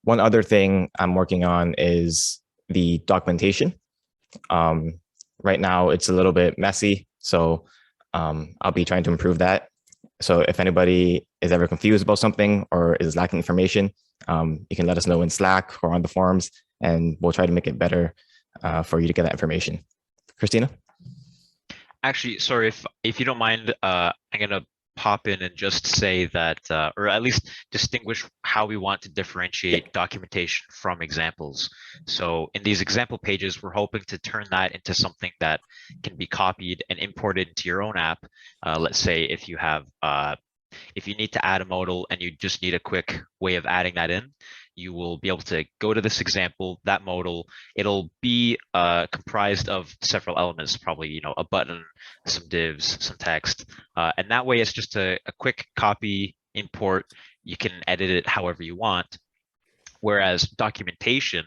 Speaker 11: other thing I'm working on is the documentation. Right now it's a little bit messy, so I'll be trying to improve that. So if anybody is ever confused about something or is lacking information, you can let us know in Slack or on the forums, and we'll try to make it better for you to get that information. Christina?
Speaker 12: Actually, sorry, if you don't mind, I'm gonna pop in and just say that, or at least distinguish how we want to differentiate documentation from examples. So in these example pages, we're hoping to turn that into something that can be copied and imported into your own app. Let's say if you have, if you need to add a modal and you just need a quick way of adding that in, you will be able to go to this example, that modal. It'll be comprised of several elements, probably, you know, a button, some divs, some text, and that way it's just a quick copy, import. You can edit it however you want. Whereas documentation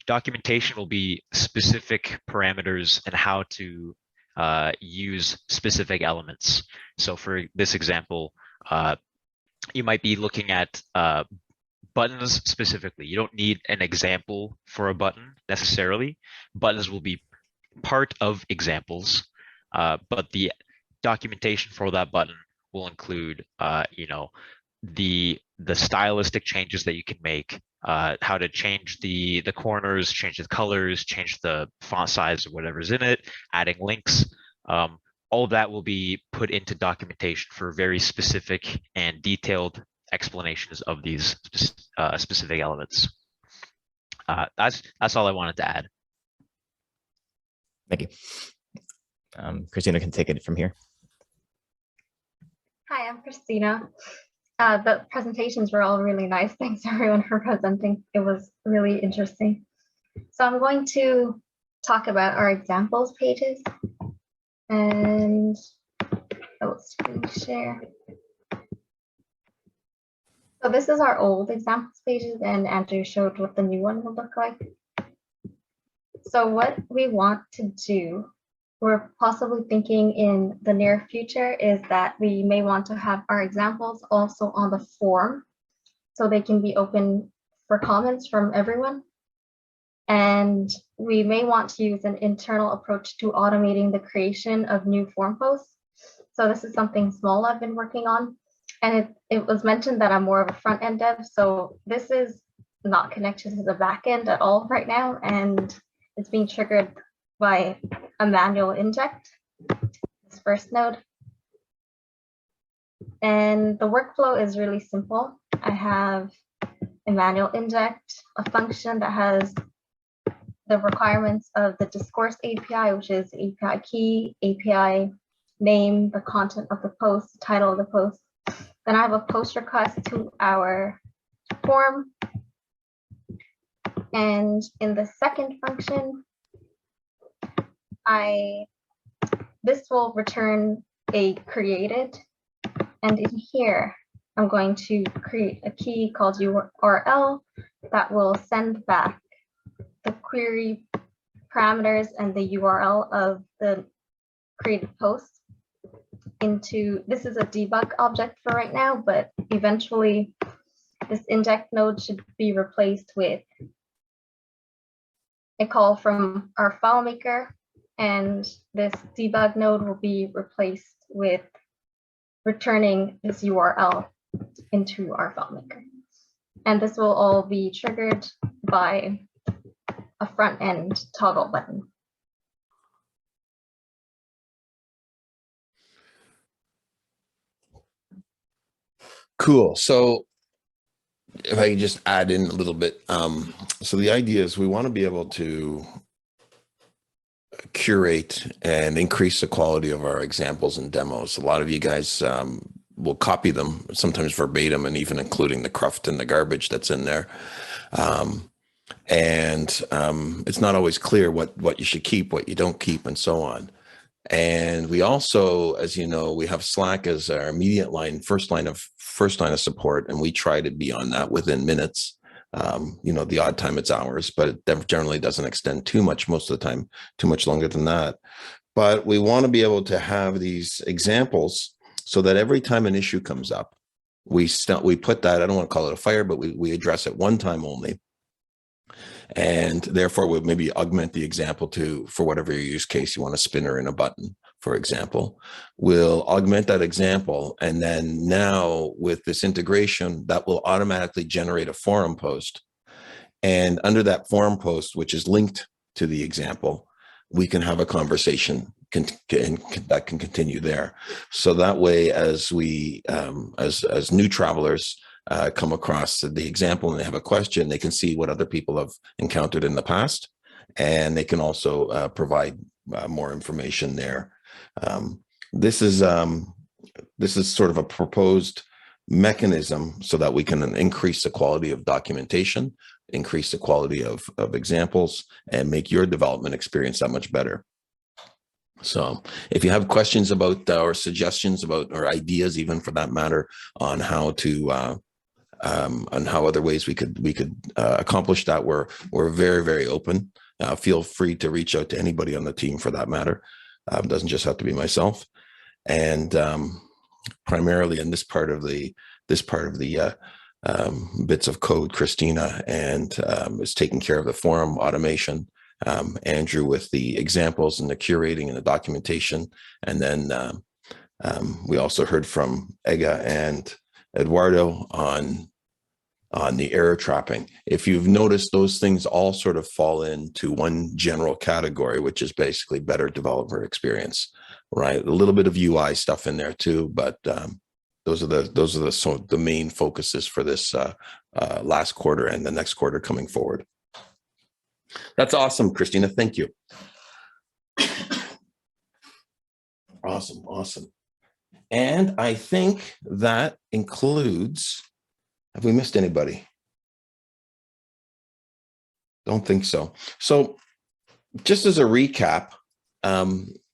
Speaker 12: will be specific parameters and how to use specific elements. So for this example, you might be looking at buttons specifically. You don't need an example for a button necessarily. Buttons will be part of examples, but the documentation for that button will include, you know, the stylistic changes that you can make, how to change the corners, change the colors, change the font size or whatever's in it, adding links. All of that will be put into documentation for very specific and detailed explanations of these specific elements. That's all I wanted to add.
Speaker 11: Thank you. Christina can take it from here.
Speaker 13: Hi, I'm Christina. The presentations were all really nice. Thanks everyone for presenting. It was really interesting. So I'm going to talk about our examples pages, and I'll screen share. So this is our old examples pages, and Andrew showed what the new one will look like. So what we want to do, we're possibly thinking in the near future, is that we may want to have our examples also on the forum, so they can be open for comments from everyone. And we may want to use an internal approach to automating the creation of new form posts. So this is something small I've been working on. And it was mentioned that I'm more of a front end dev. So this is not connected to the back end at all right now. And it's being triggered by a manual inject, this first node. And the workflow is really simple. I have a manual inject, a function that has the requirements of the discourse API, which is API key, API name, the content of the post, the title of the post. Then I have a post request to our form. And in the second function, this will return a created. And in here, I'm going to create a key called URL that will send back the query parameters and the URL of the created post into, this is a debug object for right now, but eventually this inject node should be replaced with a call from our FileMaker, and this debug node will be replaced with returning this URL into our FileMaker. And this will all be triggered by a front end toggle button.
Speaker 1: Cool. So if I could just add in a little bit. So the idea is we want to be able to curate and increase the quality of our examples and demos. A lot of you guys will copy them, sometimes verbatim, and even including the cruft and the garbage that's in there. It's not always clear what you should keep, what you don't keep, and so on. And we also, as you know, we have Slack as our immediate line, first line of support, and we try to be on that within minutes. The odd time it's hours, but it generally doesn't extend too much most of the time, too much longer than that. But we want to be able to have these examples so that every time an issue comes up, we put that, I don't want to call it a fire, but we address it one time only. And therefore we maybe augment the example for whatever your use case. You want a spinner in a button, for example. We'll augment that example, and then now with this integration, that will automatically generate a forum post. And under that forum post, which is linked to the example, we can have a conversation that can continue there. So that way, as we as new travelers come across the example and they have a question, they can see what other people have encountered in the past, and they can also provide more information there. This is sort of a proposed mechanism so that we can increase the quality of documentation, increase the quality of examples, and make your development experience that much better. So if you have questions about or suggestions about, or ideas even for that matter, on how to on how other ways we could accomplish that, we're very, very open. Feel free to reach out to anybody on the team for that matter. Doesn't just have to be myself. And primarily in this part of the bits of code, Christina is taking care of the forum automation. Andrew with the examples and the curating and the documentation. And then we also heard from Ega and Eduardo on the error trapping. If you've noticed, those things all sort of fall into one general category, which is basically better developer experience, right? A little bit of UI stuff in there too, but those are the main focuses for this last quarter and the next quarter coming forward. That's awesome, Christina. Thank you. Awesome. And I think that includes, have we missed anybody? Don't think so. So just as a recap,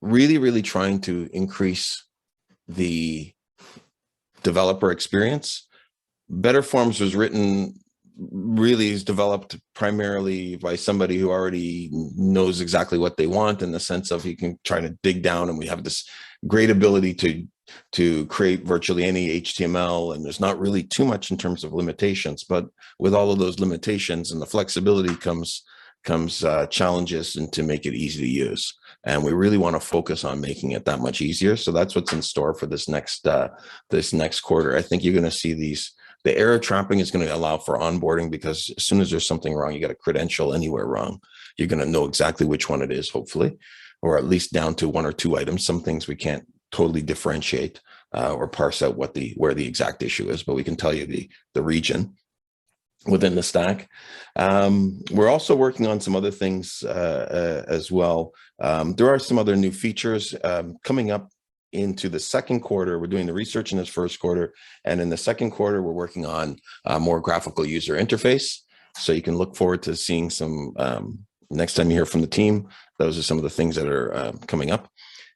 Speaker 1: really trying to increase the developer experience. BetterForms was is developed primarily by somebody who already knows exactly what they want, in the sense of you can try to dig down, and we have this great ability to create virtually any HTML, and there's not really too much in terms of limitations, but with all of those limitations and the flexibility comes comes challenges and to make it easy to use. And we really want to focus on making it that much easier. So that's what's in store for this next quarter. I think you're going to see the error trapping is going to allow for onboarding, because as soon as there's something wrong, you got a credential anywhere wrong, you're going to know exactly which one it is, hopefully, or at least down to 1 or 2 items. Some things we can't totally differentiate or parse out where the exact issue is, but we can tell you the region within the stack. We're also working on some other things as well. There are some other new features coming up into the second quarter. We're doing the research in this first quarter, and in the second quarter, we're working on a more graphical user interface. So you can look forward to seeing some, next time you hear from the team, those are some of the things that are coming up.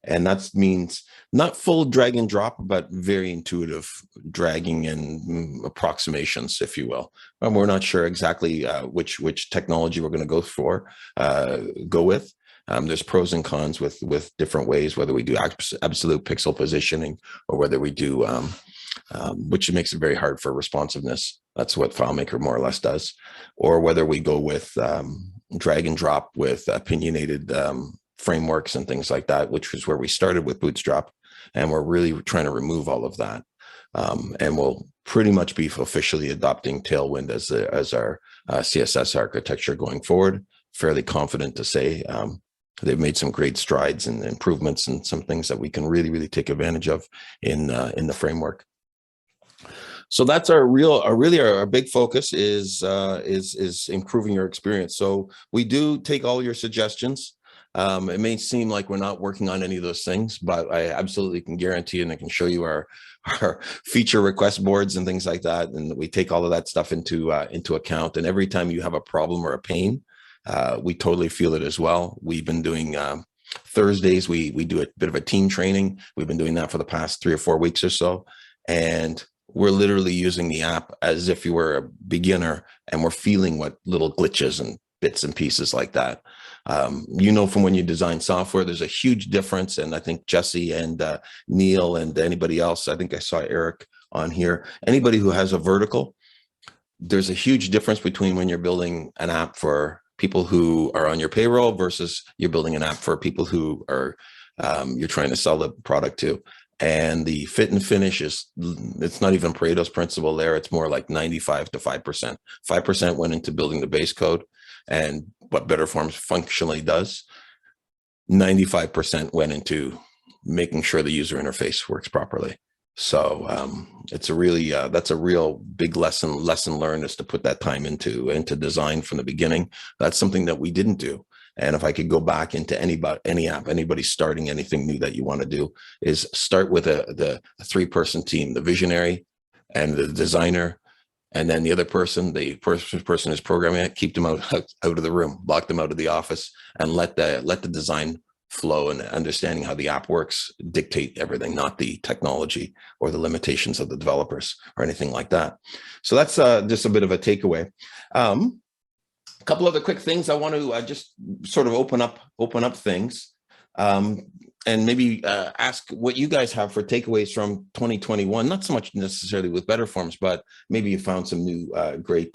Speaker 1: And that means not full drag and drop, but very intuitive dragging and approximations, if you will. And we're not sure exactly which technology we're going to go with. There's pros and cons with different ways, whether we do absolute pixel positioning or whether we do, which makes it very hard for responsiveness. That's what FileMaker more or less does. Or whether we go with drag and drop with opinionated frameworks and things like that, which was where we started with Bootstrap. And we're really trying to remove all of that. And we'll pretty much be officially adopting Tailwind as our CSS architecture going forward. Fairly confident to say they've made some great strides and improvements and some things that we can really take advantage of in the framework. So that's our big focus is improving your experience. So we do take all your suggestions. It may seem like we're not working on any of those things, but I absolutely can guarantee, and I can show you our feature request boards and things like that. And we take all of that stuff into account. And every time you have a problem or a pain, we totally feel it as well. We've been doing Thursdays, we do a bit of a team training. We've been doing that for the past 3 or 4 weeks or so. And we're literally using the app as if you were a beginner, and we're feeling what little glitches and bits and pieces like that. From when you design software, there's a huge difference. And I think Jesse and Neil and anybody else, I think I saw Eric on here, anybody who has a vertical, there's a huge difference between when you're building an app for people who are on your payroll versus you're building an app for people who are you're trying to sell the product to. And the fit and finish it's not even Pareto's principle there. It's more like 95 to 5%. 5% went into building the base code and what BetterForms functionally does. 95% went into making sure the user interface works properly. So it's a really that's a real big lesson learned, is to put that time into design from the beginning. That's something that we didn't do. And if I could go back into any app, anybody starting anything new that you want to do, is start with the 3-person team, the visionary and the designer, and then the other person, the person who's programming it, keep them out of the room, lock them out of the office, and let the design flow and understanding how the app works dictate everything, not the technology or the limitations of the developers or anything like that. So that's just a bit of a takeaway. A couple other quick things I want to just sort of open up things and maybe ask what you guys have for takeaways from 2021. Not so much necessarily with BetterForms, but maybe you found some new great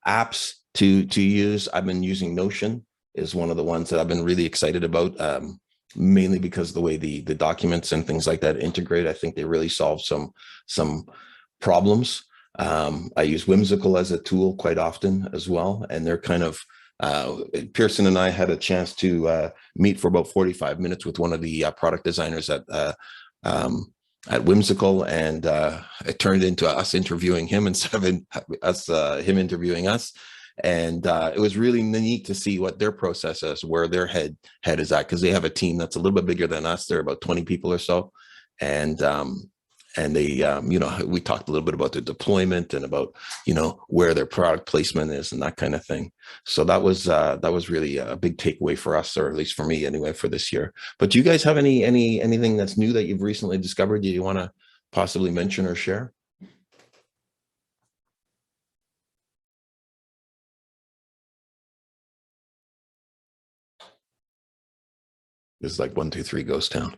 Speaker 1: apps to use. I've been using Notion, is one of the ones that I've been really excited about, mainly because of the way the documents and things like that integrate. I think they really solve some problems. I use Whimsical as a tool quite often as well, and they're kind of Pearson and I had a chance to meet for about 45 minutes with one of the product designers at Whimsical, and it turned into us interviewing him instead of him interviewing us. And it was really neat to see what their process is, where their head is at, because they have a team that's a little bit bigger than us. They're about 20 people or so, and they, we talked a little bit about the deployment and about, where their product placement is and that kind of thing. So that was really a big takeaway for us, or at least for me anyway, for this year. But do you guys have anything that's new that you've recently discovered? Do you want to possibly mention or share? It's like 1, 2, 3 ghost town.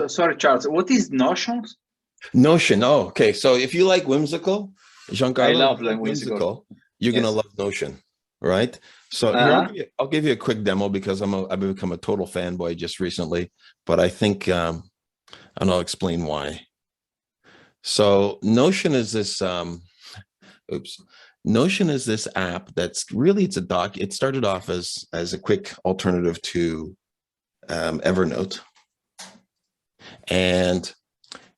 Speaker 14: Sorry, Charles. What is Notion?
Speaker 1: Notion. Oh, okay. So if you like Whimsical, Giancarlo,
Speaker 14: I love Whimsical.
Speaker 1: You're gonna love Notion. right? So here, I'll give you a quick demo because I've become a total fanboy just recently, but I think, and I'll explain why. So Notion is this, Notion is this app that's really, it's a doc. It started off as a quick alternative to Evernote. And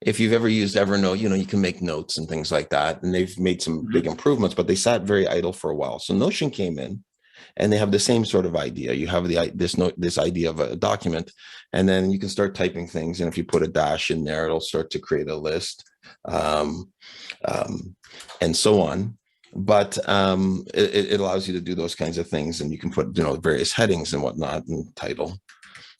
Speaker 1: if you've ever used Evernote, you know, you can make notes and things like that. And they've made some big improvements, but they sat very idle for a while. So Notion came in and they have the same sort of idea. You have this idea of a document, and then you can start typing things. And if you put a dash in there, it'll start to create a list and so on. But it allows you to do those kinds of things, and you can put, you know, various headings and whatnot and title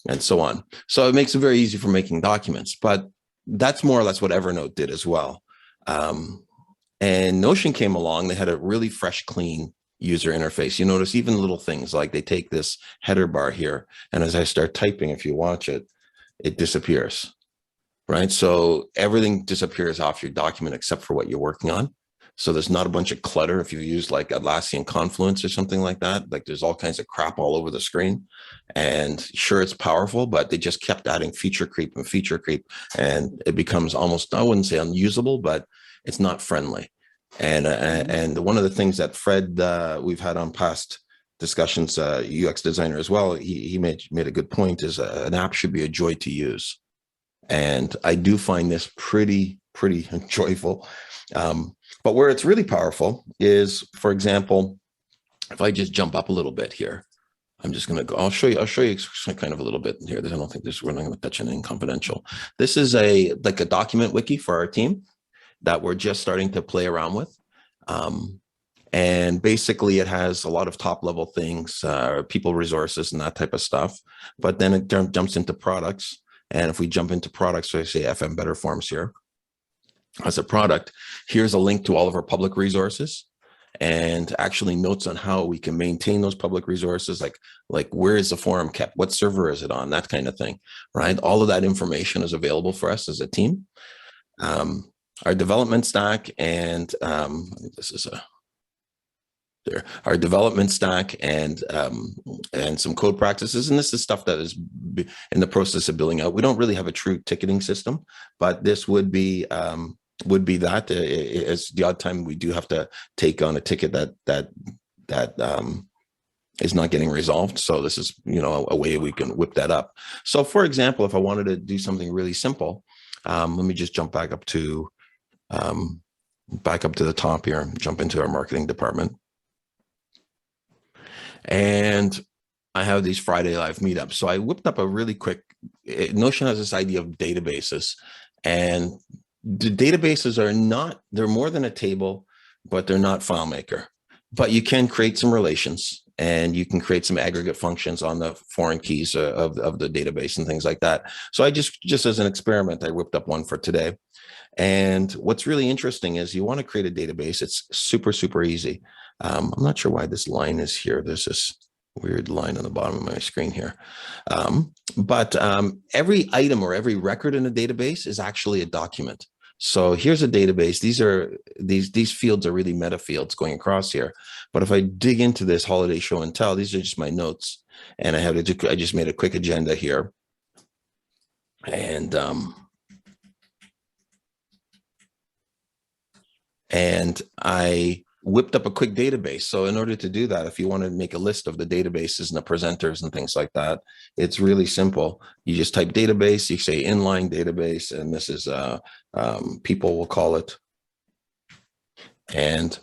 Speaker 1: and so on. So it makes it very easy for making documents, but that's more or less what Evernote did as well. And Notion came along, they had a really fresh, clean user interface. You notice even little things like they take this header bar here, and as I start typing, if you watch it, it disappears, right? So everything disappears off your document except for what you're working on. So there's not a bunch of clutter. If you use like Atlassian Confluence or something like that, like there's all kinds of crap all over the screen. And sure, it's powerful, but they just kept adding feature creep, and it becomes almost, I wouldn't say unusable, but it's not friendly. And one of the things that Fred, we've had on past discussions, UX designer as well, he made a good point, is an app should be a joy to use. And I do find this pretty joyful. But where it's really powerful is, for example, if I just jump up a little bit here, I'm just going to go, I'll show you kind of a little bit here. I don't think we're not going to touch anything confidential. This is like a document wiki for our team that we're just starting to play around with. And basically it has a lot of top level things, people resources and that type of stuff, but then it jumps into products. And if we jump into products, so I say FM BetterForms here as a product, here's a link to all of our public resources and actually notes on how we can maintain those public resources, like where is the forum kept, what server is it on, that kind of thing, right? All of that information is available for us as a team. Our development stack and this is our development stack and some code practices, and this is stuff that is in the process of building out. We don't really have a true ticketing system, but this would be that it's the odd time we do have to take on a ticket that is not getting resolved. So this is, you know, a way we can whip that up. So for example, if I wanted to do something really simple, let me just jump back up to the top here and jump into our marketing department. And I have these Friday live meetups. So I whipped up a really quick, Notion has this idea of databases, and the databases are not, they're more than a table, but they're not FileMaker. But you can create some relations and you can create some aggregate functions on the foreign keys of the database and things like that. So I just as an experiment, I whipped up one for today. And what's really interesting is you want to create a database. It's super easy. I'm not sure why this line is here. There's this weird line on the bottom of my screen here. But every item or every record in a database is actually a document. So here's a database. These fields are really meta fields going across here. But if I dig into this holiday show and tell, these are just my notes. And I just made a quick agenda here. And I whipped up a quick database. So in order to do that, if you want to make a list of the databases and the presenters and things like that, it's really simple. You just type database, you say inline database, and this is people will call it. And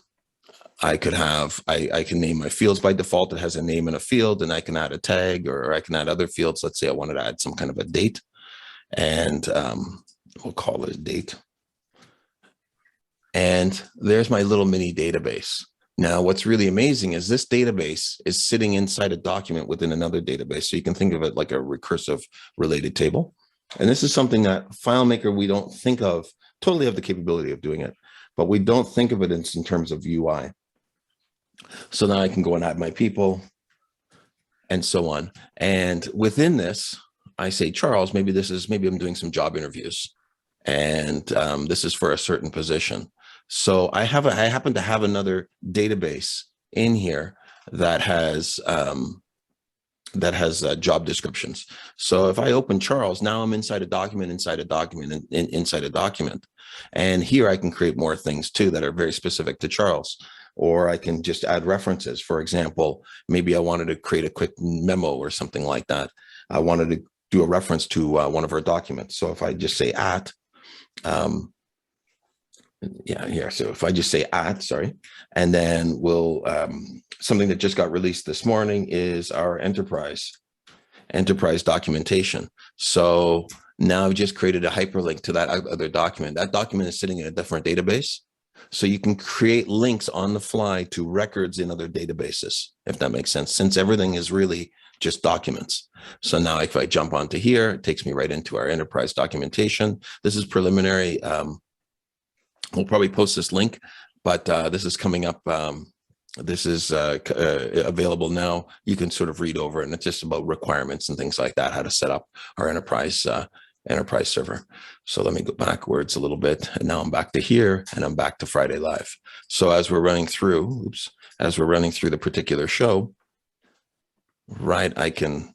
Speaker 1: I can name my fields by default. It has a name and a field, and I can add a tag, or I can add other fields. Let's say I wanted to add some kind of a date, and we'll call it a date. And there's my little mini database. Now, what's really amazing is this database is sitting inside a document within another database. So you can think of it like a recursive related table. And this is something that FileMaker, we don't think of, totally have the capability of doing it, but we don't think of it in terms of UI. So now I can go and add my people and so on. And within this, I say, Charles, maybe I'm doing some job interviews, and this is for a certain position. So I happen to have another database in here that has job descriptions. So if I open Charles, now I'm inside a document, inside a document, inside a document. And here I can create more things too that are very specific to Charles. Or I can just add references. For example, maybe I wanted to create a quick memo or something like that. I wanted to do a reference to one of our documents. So if I just say at, so if I just say at, sorry, and then we'll, something that just got released this morning is our enterprise documentation. So now I've just created a hyperlink to that other document. That document is sitting in a different database. So you can create links on the fly to records in other databases, if that makes sense, since everything is really just documents. So now if I jump onto here, it takes me right into our enterprise documentation. This is preliminary. We'll probably post this link, but this is coming up. This is available now. You can sort of read over it, and it's just about requirements and things like that, how to set up our enterprise server. So let me go backwards a little bit, and now I'm back to here, and I'm back to Friday Live. So as we're running through, the particular show, right, I can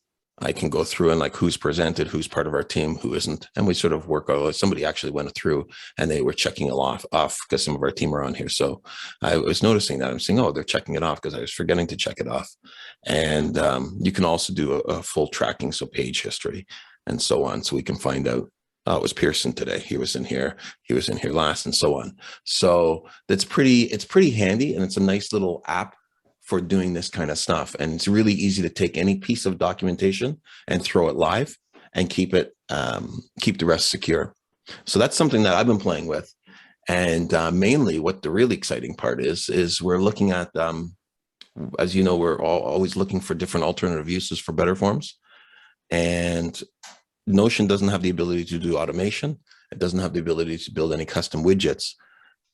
Speaker 1: go through and like who's presented, who's part of our team, who isn't, and we sort of work out. Somebody actually went through and they were checking it off because some of our team are on here. So I was noticing that. I'm saying, oh, they're checking it off because I was forgetting to check it off. And you can also do a full tracking, so page history and so on. So we can find out, oh, it was Pearson today. He was in here last, and so on. So it's pretty handy, and it's a nice little app for doing this kind of stuff. And it's really easy to take any piece of documentation and throw it live and keep the rest secure. So that's something that I've been playing with. And mainly what the really exciting part is we're looking at, as you know, we're always looking for different alternative uses for BetterForms. And Notion doesn't have the ability to do automation. It doesn't have the ability to build any custom widgets.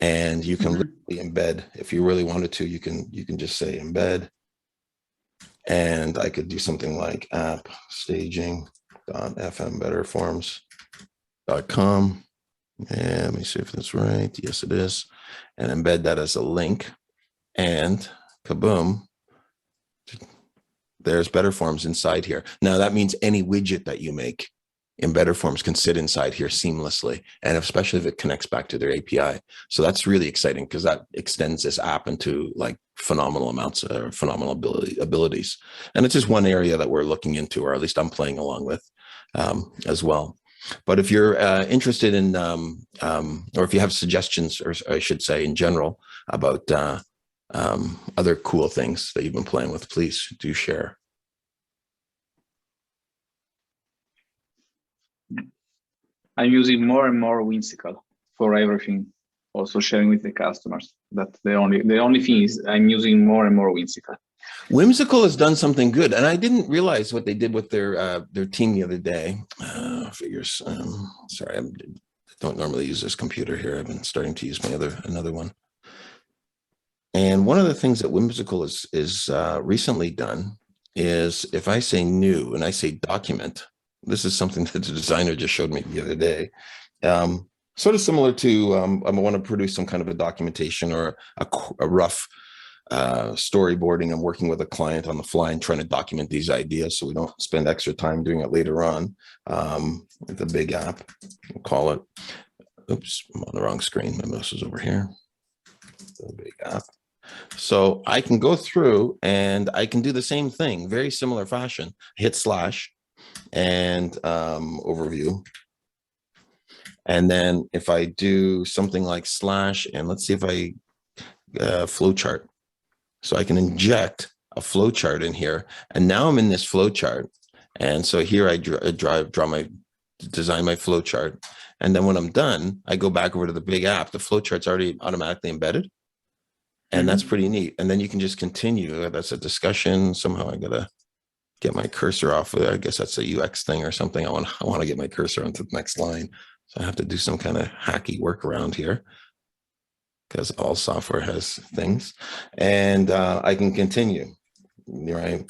Speaker 1: And you can literally embed, if you really wanted to, you can just say embed. And I could do something like app staging.fmbetterforms.com. And let me see if that's right. Yes, it is. And embed that as a link. And kaboom, there's BetterForms inside here. Now that means any widget that you make in BetterForms can sit inside here seamlessly, and especially if it connects back to their API. So that's really exciting because that extends this app into like phenomenal amounts of phenomenal abilities. And it's just one area that we're looking into, or at least I'm playing along with as well. But if you're interested in, or if you have suggestions, or I should say in general, about other cool things that you've been playing with, please do share.
Speaker 14: I'm using more and more Whimsical for everything, also sharing with the customers. That's the only thing is I'm using more and more Whimsical.
Speaker 1: Whimsical has done something good, and I didn't realize what they did with their team the other day. Figures. Sorry, I don't normally use this computer here. I've been starting to use my another one. And one of the things that Whimsical is recently done is if I say new and I say document. This is something that the designer just showed me the other day. Sort of similar to, I want to produce some kind of a documentation or a rough storyboarding. I'm working with a client on the fly and trying to document these ideas so we don't spend extra time doing it later on. With a big app, we'll call it. Oops, I'm on the wrong screen. My mouse is over here. The big app. So I can go through and I can do the same thing, very similar fashion. Hit slash. And overview. And then if I do something like slash, and let's see if I flowchart. So I can inject a flowchart in here. And now I'm in this flowchart. And so here I design my flowchart. And then when I'm done, I go back over to the big app. The flowchart's already automatically embedded. And that's pretty neat. And then you can just continue. That's a discussion. Somehow I gotta get my cursor off of it. I guess that's a UX thing or something. I want to get my cursor onto the next line. So I have to do some kind of hacky workaround here because all software has things. And I can continue, right?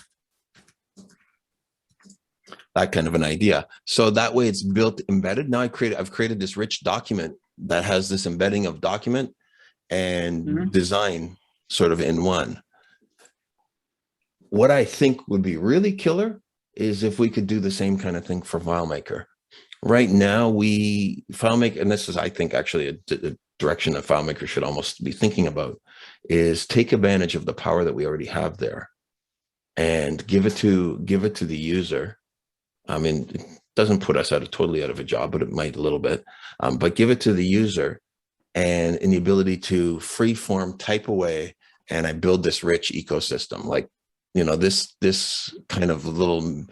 Speaker 1: That kind of an idea. So that way it's built embedded. Now I've created this rich document that has this embedding of document and design sort of in one. what I think would be really killer is if we could do the same kind of thing for FileMaker. Right now, FileMaker, and this is, I think, actually a direction that FileMaker should almost be thinking about, is take advantage of the power that we already have there and give it to the user. I mean, it doesn't put us totally out of a job, but it might a little bit. But give it to the user and in the ability to freeform type away, and I build this rich ecosystem. Like, this kind of little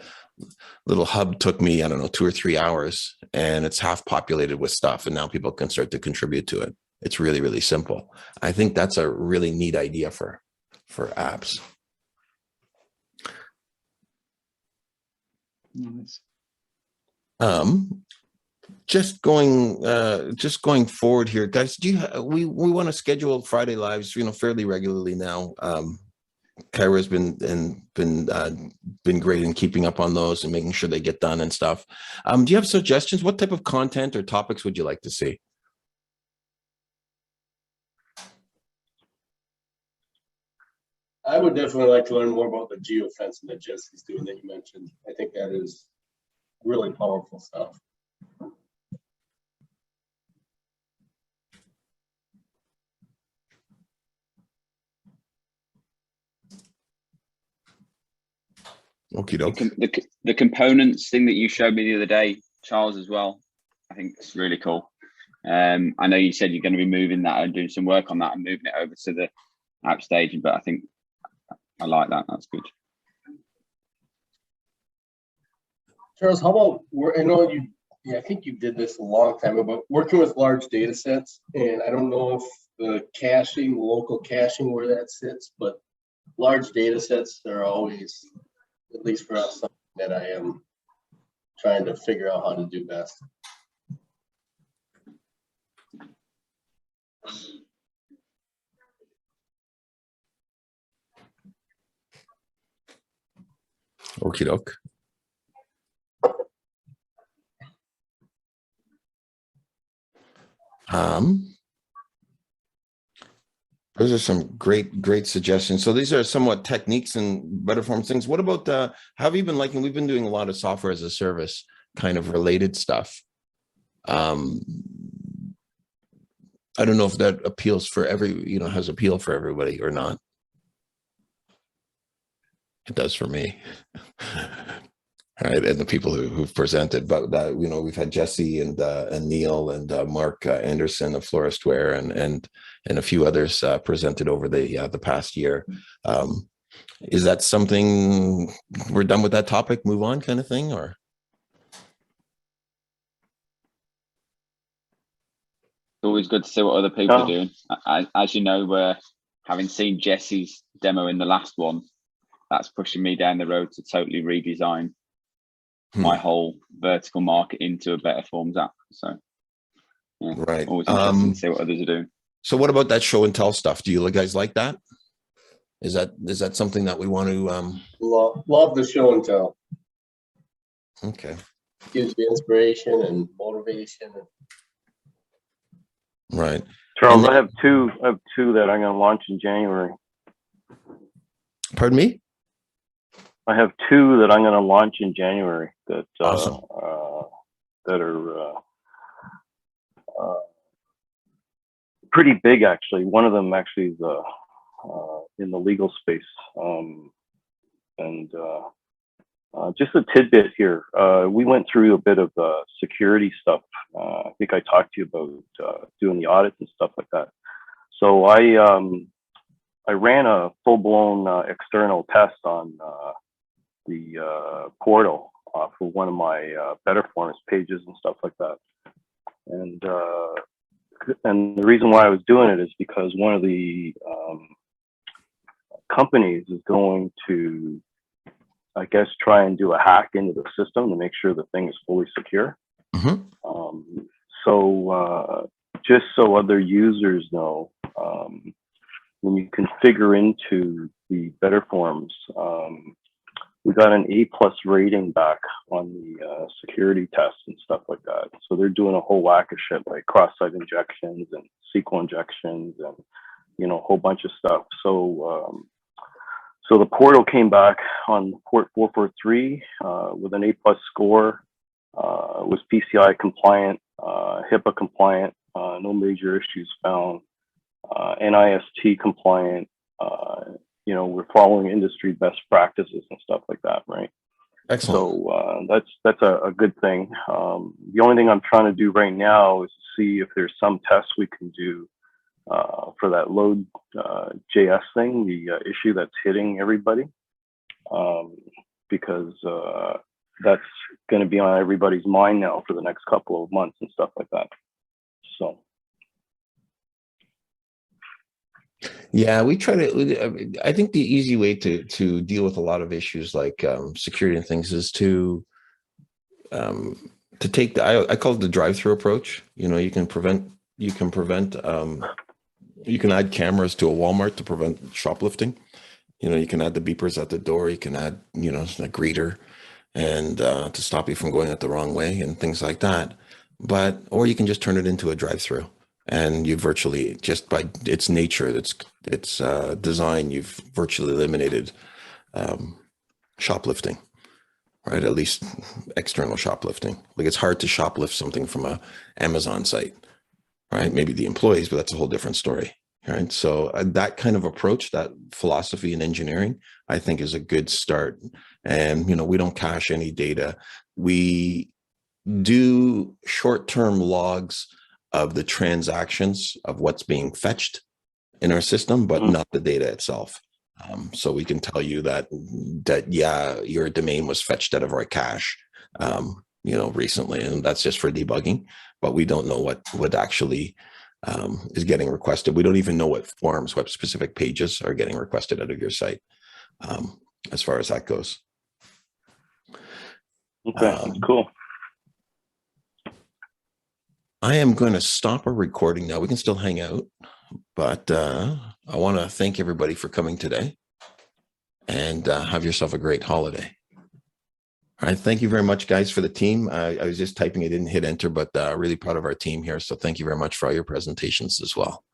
Speaker 1: hub took me, I don't know, 2 or 3 hours, and it's half populated with stuff, and now people can start to contribute to it. It's really, really simple. I think that's a really neat idea for apps.
Speaker 14: Nice.
Speaker 1: Just going forward here, guys. We want to schedule Friday lives, fairly regularly now. Kyra's been great in keeping up on those and making sure they get done and stuff. Do you have suggestions? What type of content or topics would you like to see?
Speaker 5: I would definitely like to learn more about the geofencing that Jesse's doing that you mentioned. I think that is really powerful stuff.
Speaker 1: Okie doke.
Speaker 2: The components thing that you showed me the other day, Charles, as well, I think it's really cool. I know you said you're going to be moving that and doing some work on that and moving it over to the app staging, but I think I like that. That's good.
Speaker 5: Charles, how about, I think you did this a long time ago, working with large data sets, and I don't know if the caching, local caching, where that sits, but large data sets are always, at least for us, something that I am trying to figure out how to do best.
Speaker 1: Okie doke. Those are some great suggestions. So these are somewhat techniques and BetterForms things. What about how have you been liking? We've been doing a lot of software as a service kind of related stuff. I don't know if that appeals for has appeal for everybody or not. It does for me. All right, and the people who've presented, but we've had Jesse and Neil and Mark Anderson of Floristware and a few others presented over the past year. Is that something we're done with that topic? Move on, kind of thing, or?
Speaker 2: It's always good to see what other people are doing. As you know, having seen Jesse's demo in the last one, that's pushing me down the road to totally redesign my whole vertical market into a BetterForms app. So yeah,
Speaker 1: right.
Speaker 2: Always interesting to see what others are doing.
Speaker 1: So what about that show and tell stuff? Do you guys like that? Is that something that we want to
Speaker 5: love the show and tell?
Speaker 1: Okay.
Speaker 5: Gives you inspiration and motivation.
Speaker 1: Right.
Speaker 15: Charles, I have two that I'm going to launch in January.
Speaker 1: Pardon me?
Speaker 15: I have 2 that I'm going to launch in January that
Speaker 1: awesome.
Speaker 15: That are pretty big, actually. One of them actually is in the legal space, and just a tidbit here. We went through a bit of security stuff. I think I talked to you about doing the audits and stuff like that. So I ran a full-blown external test on the portal for one of my BetterForms pages and stuff like that. And the reason why I was doing it is because one of the companies is going to, I guess, try and do a hack into the system to make sure the thing is fully secure.
Speaker 1: Mm-hmm.
Speaker 15: So just so other users know, when you configure into the BetterForms, we got an A+ rating back on the security tests and stuff like that. So they're doing a whole whack of shit like cross-site injections and SQL injections and a whole bunch of stuff. So So the portal came back on port 443 with an A+ score, was PCI compliant, HIPAA compliant, no major issues found, NIST compliant. We're following industry best practices and stuff like that, right?
Speaker 1: Excellent.
Speaker 15: So that's a good thing. The only thing I'm trying to do right now is to see if there's some tests we can do for that load JS thing, the issue that's hitting everybody, because that's going to be on everybody's mind now for the next couple of months and stuff like that. So.
Speaker 1: Yeah, we try to. I think the easy way to deal with a lot of issues like security and things is to take the I call it the drive-through approach. You can add cameras to a Walmart to prevent shoplifting. You can add the beepers at the door. You can add a greeter and to stop you from going out the wrong way and things like that. Or you can just turn it into a drive-through. And you virtually, just by its nature, its design, you've virtually eliminated shoplifting, right? At least external shoplifting. Like it's hard to shoplift something from a Amazon site, right? Maybe the employees, but that's a whole different story, right? So that kind of approach, that philosophy in engineering, I think is a good start. And we don't cache any data. We do short-term logs of the transactions of what's being fetched in our system, but not the data itself. So we can tell you that yeah, your domain was fetched out of our cache, recently, and that's just for debugging. But we don't know what actually is getting requested. We don't even know what specific pages are getting requested out of your site, as far as that goes.
Speaker 15: Okay, that's cool.
Speaker 1: I am going to stop our recording now. We can still hang out, but I want to thank everybody for coming today, and have yourself a great holiday. All right. Thank you very much, guys, for the team. I was just typing, I didn't hit enter, but really proud of our team here. So thank you very much for all your presentations as well.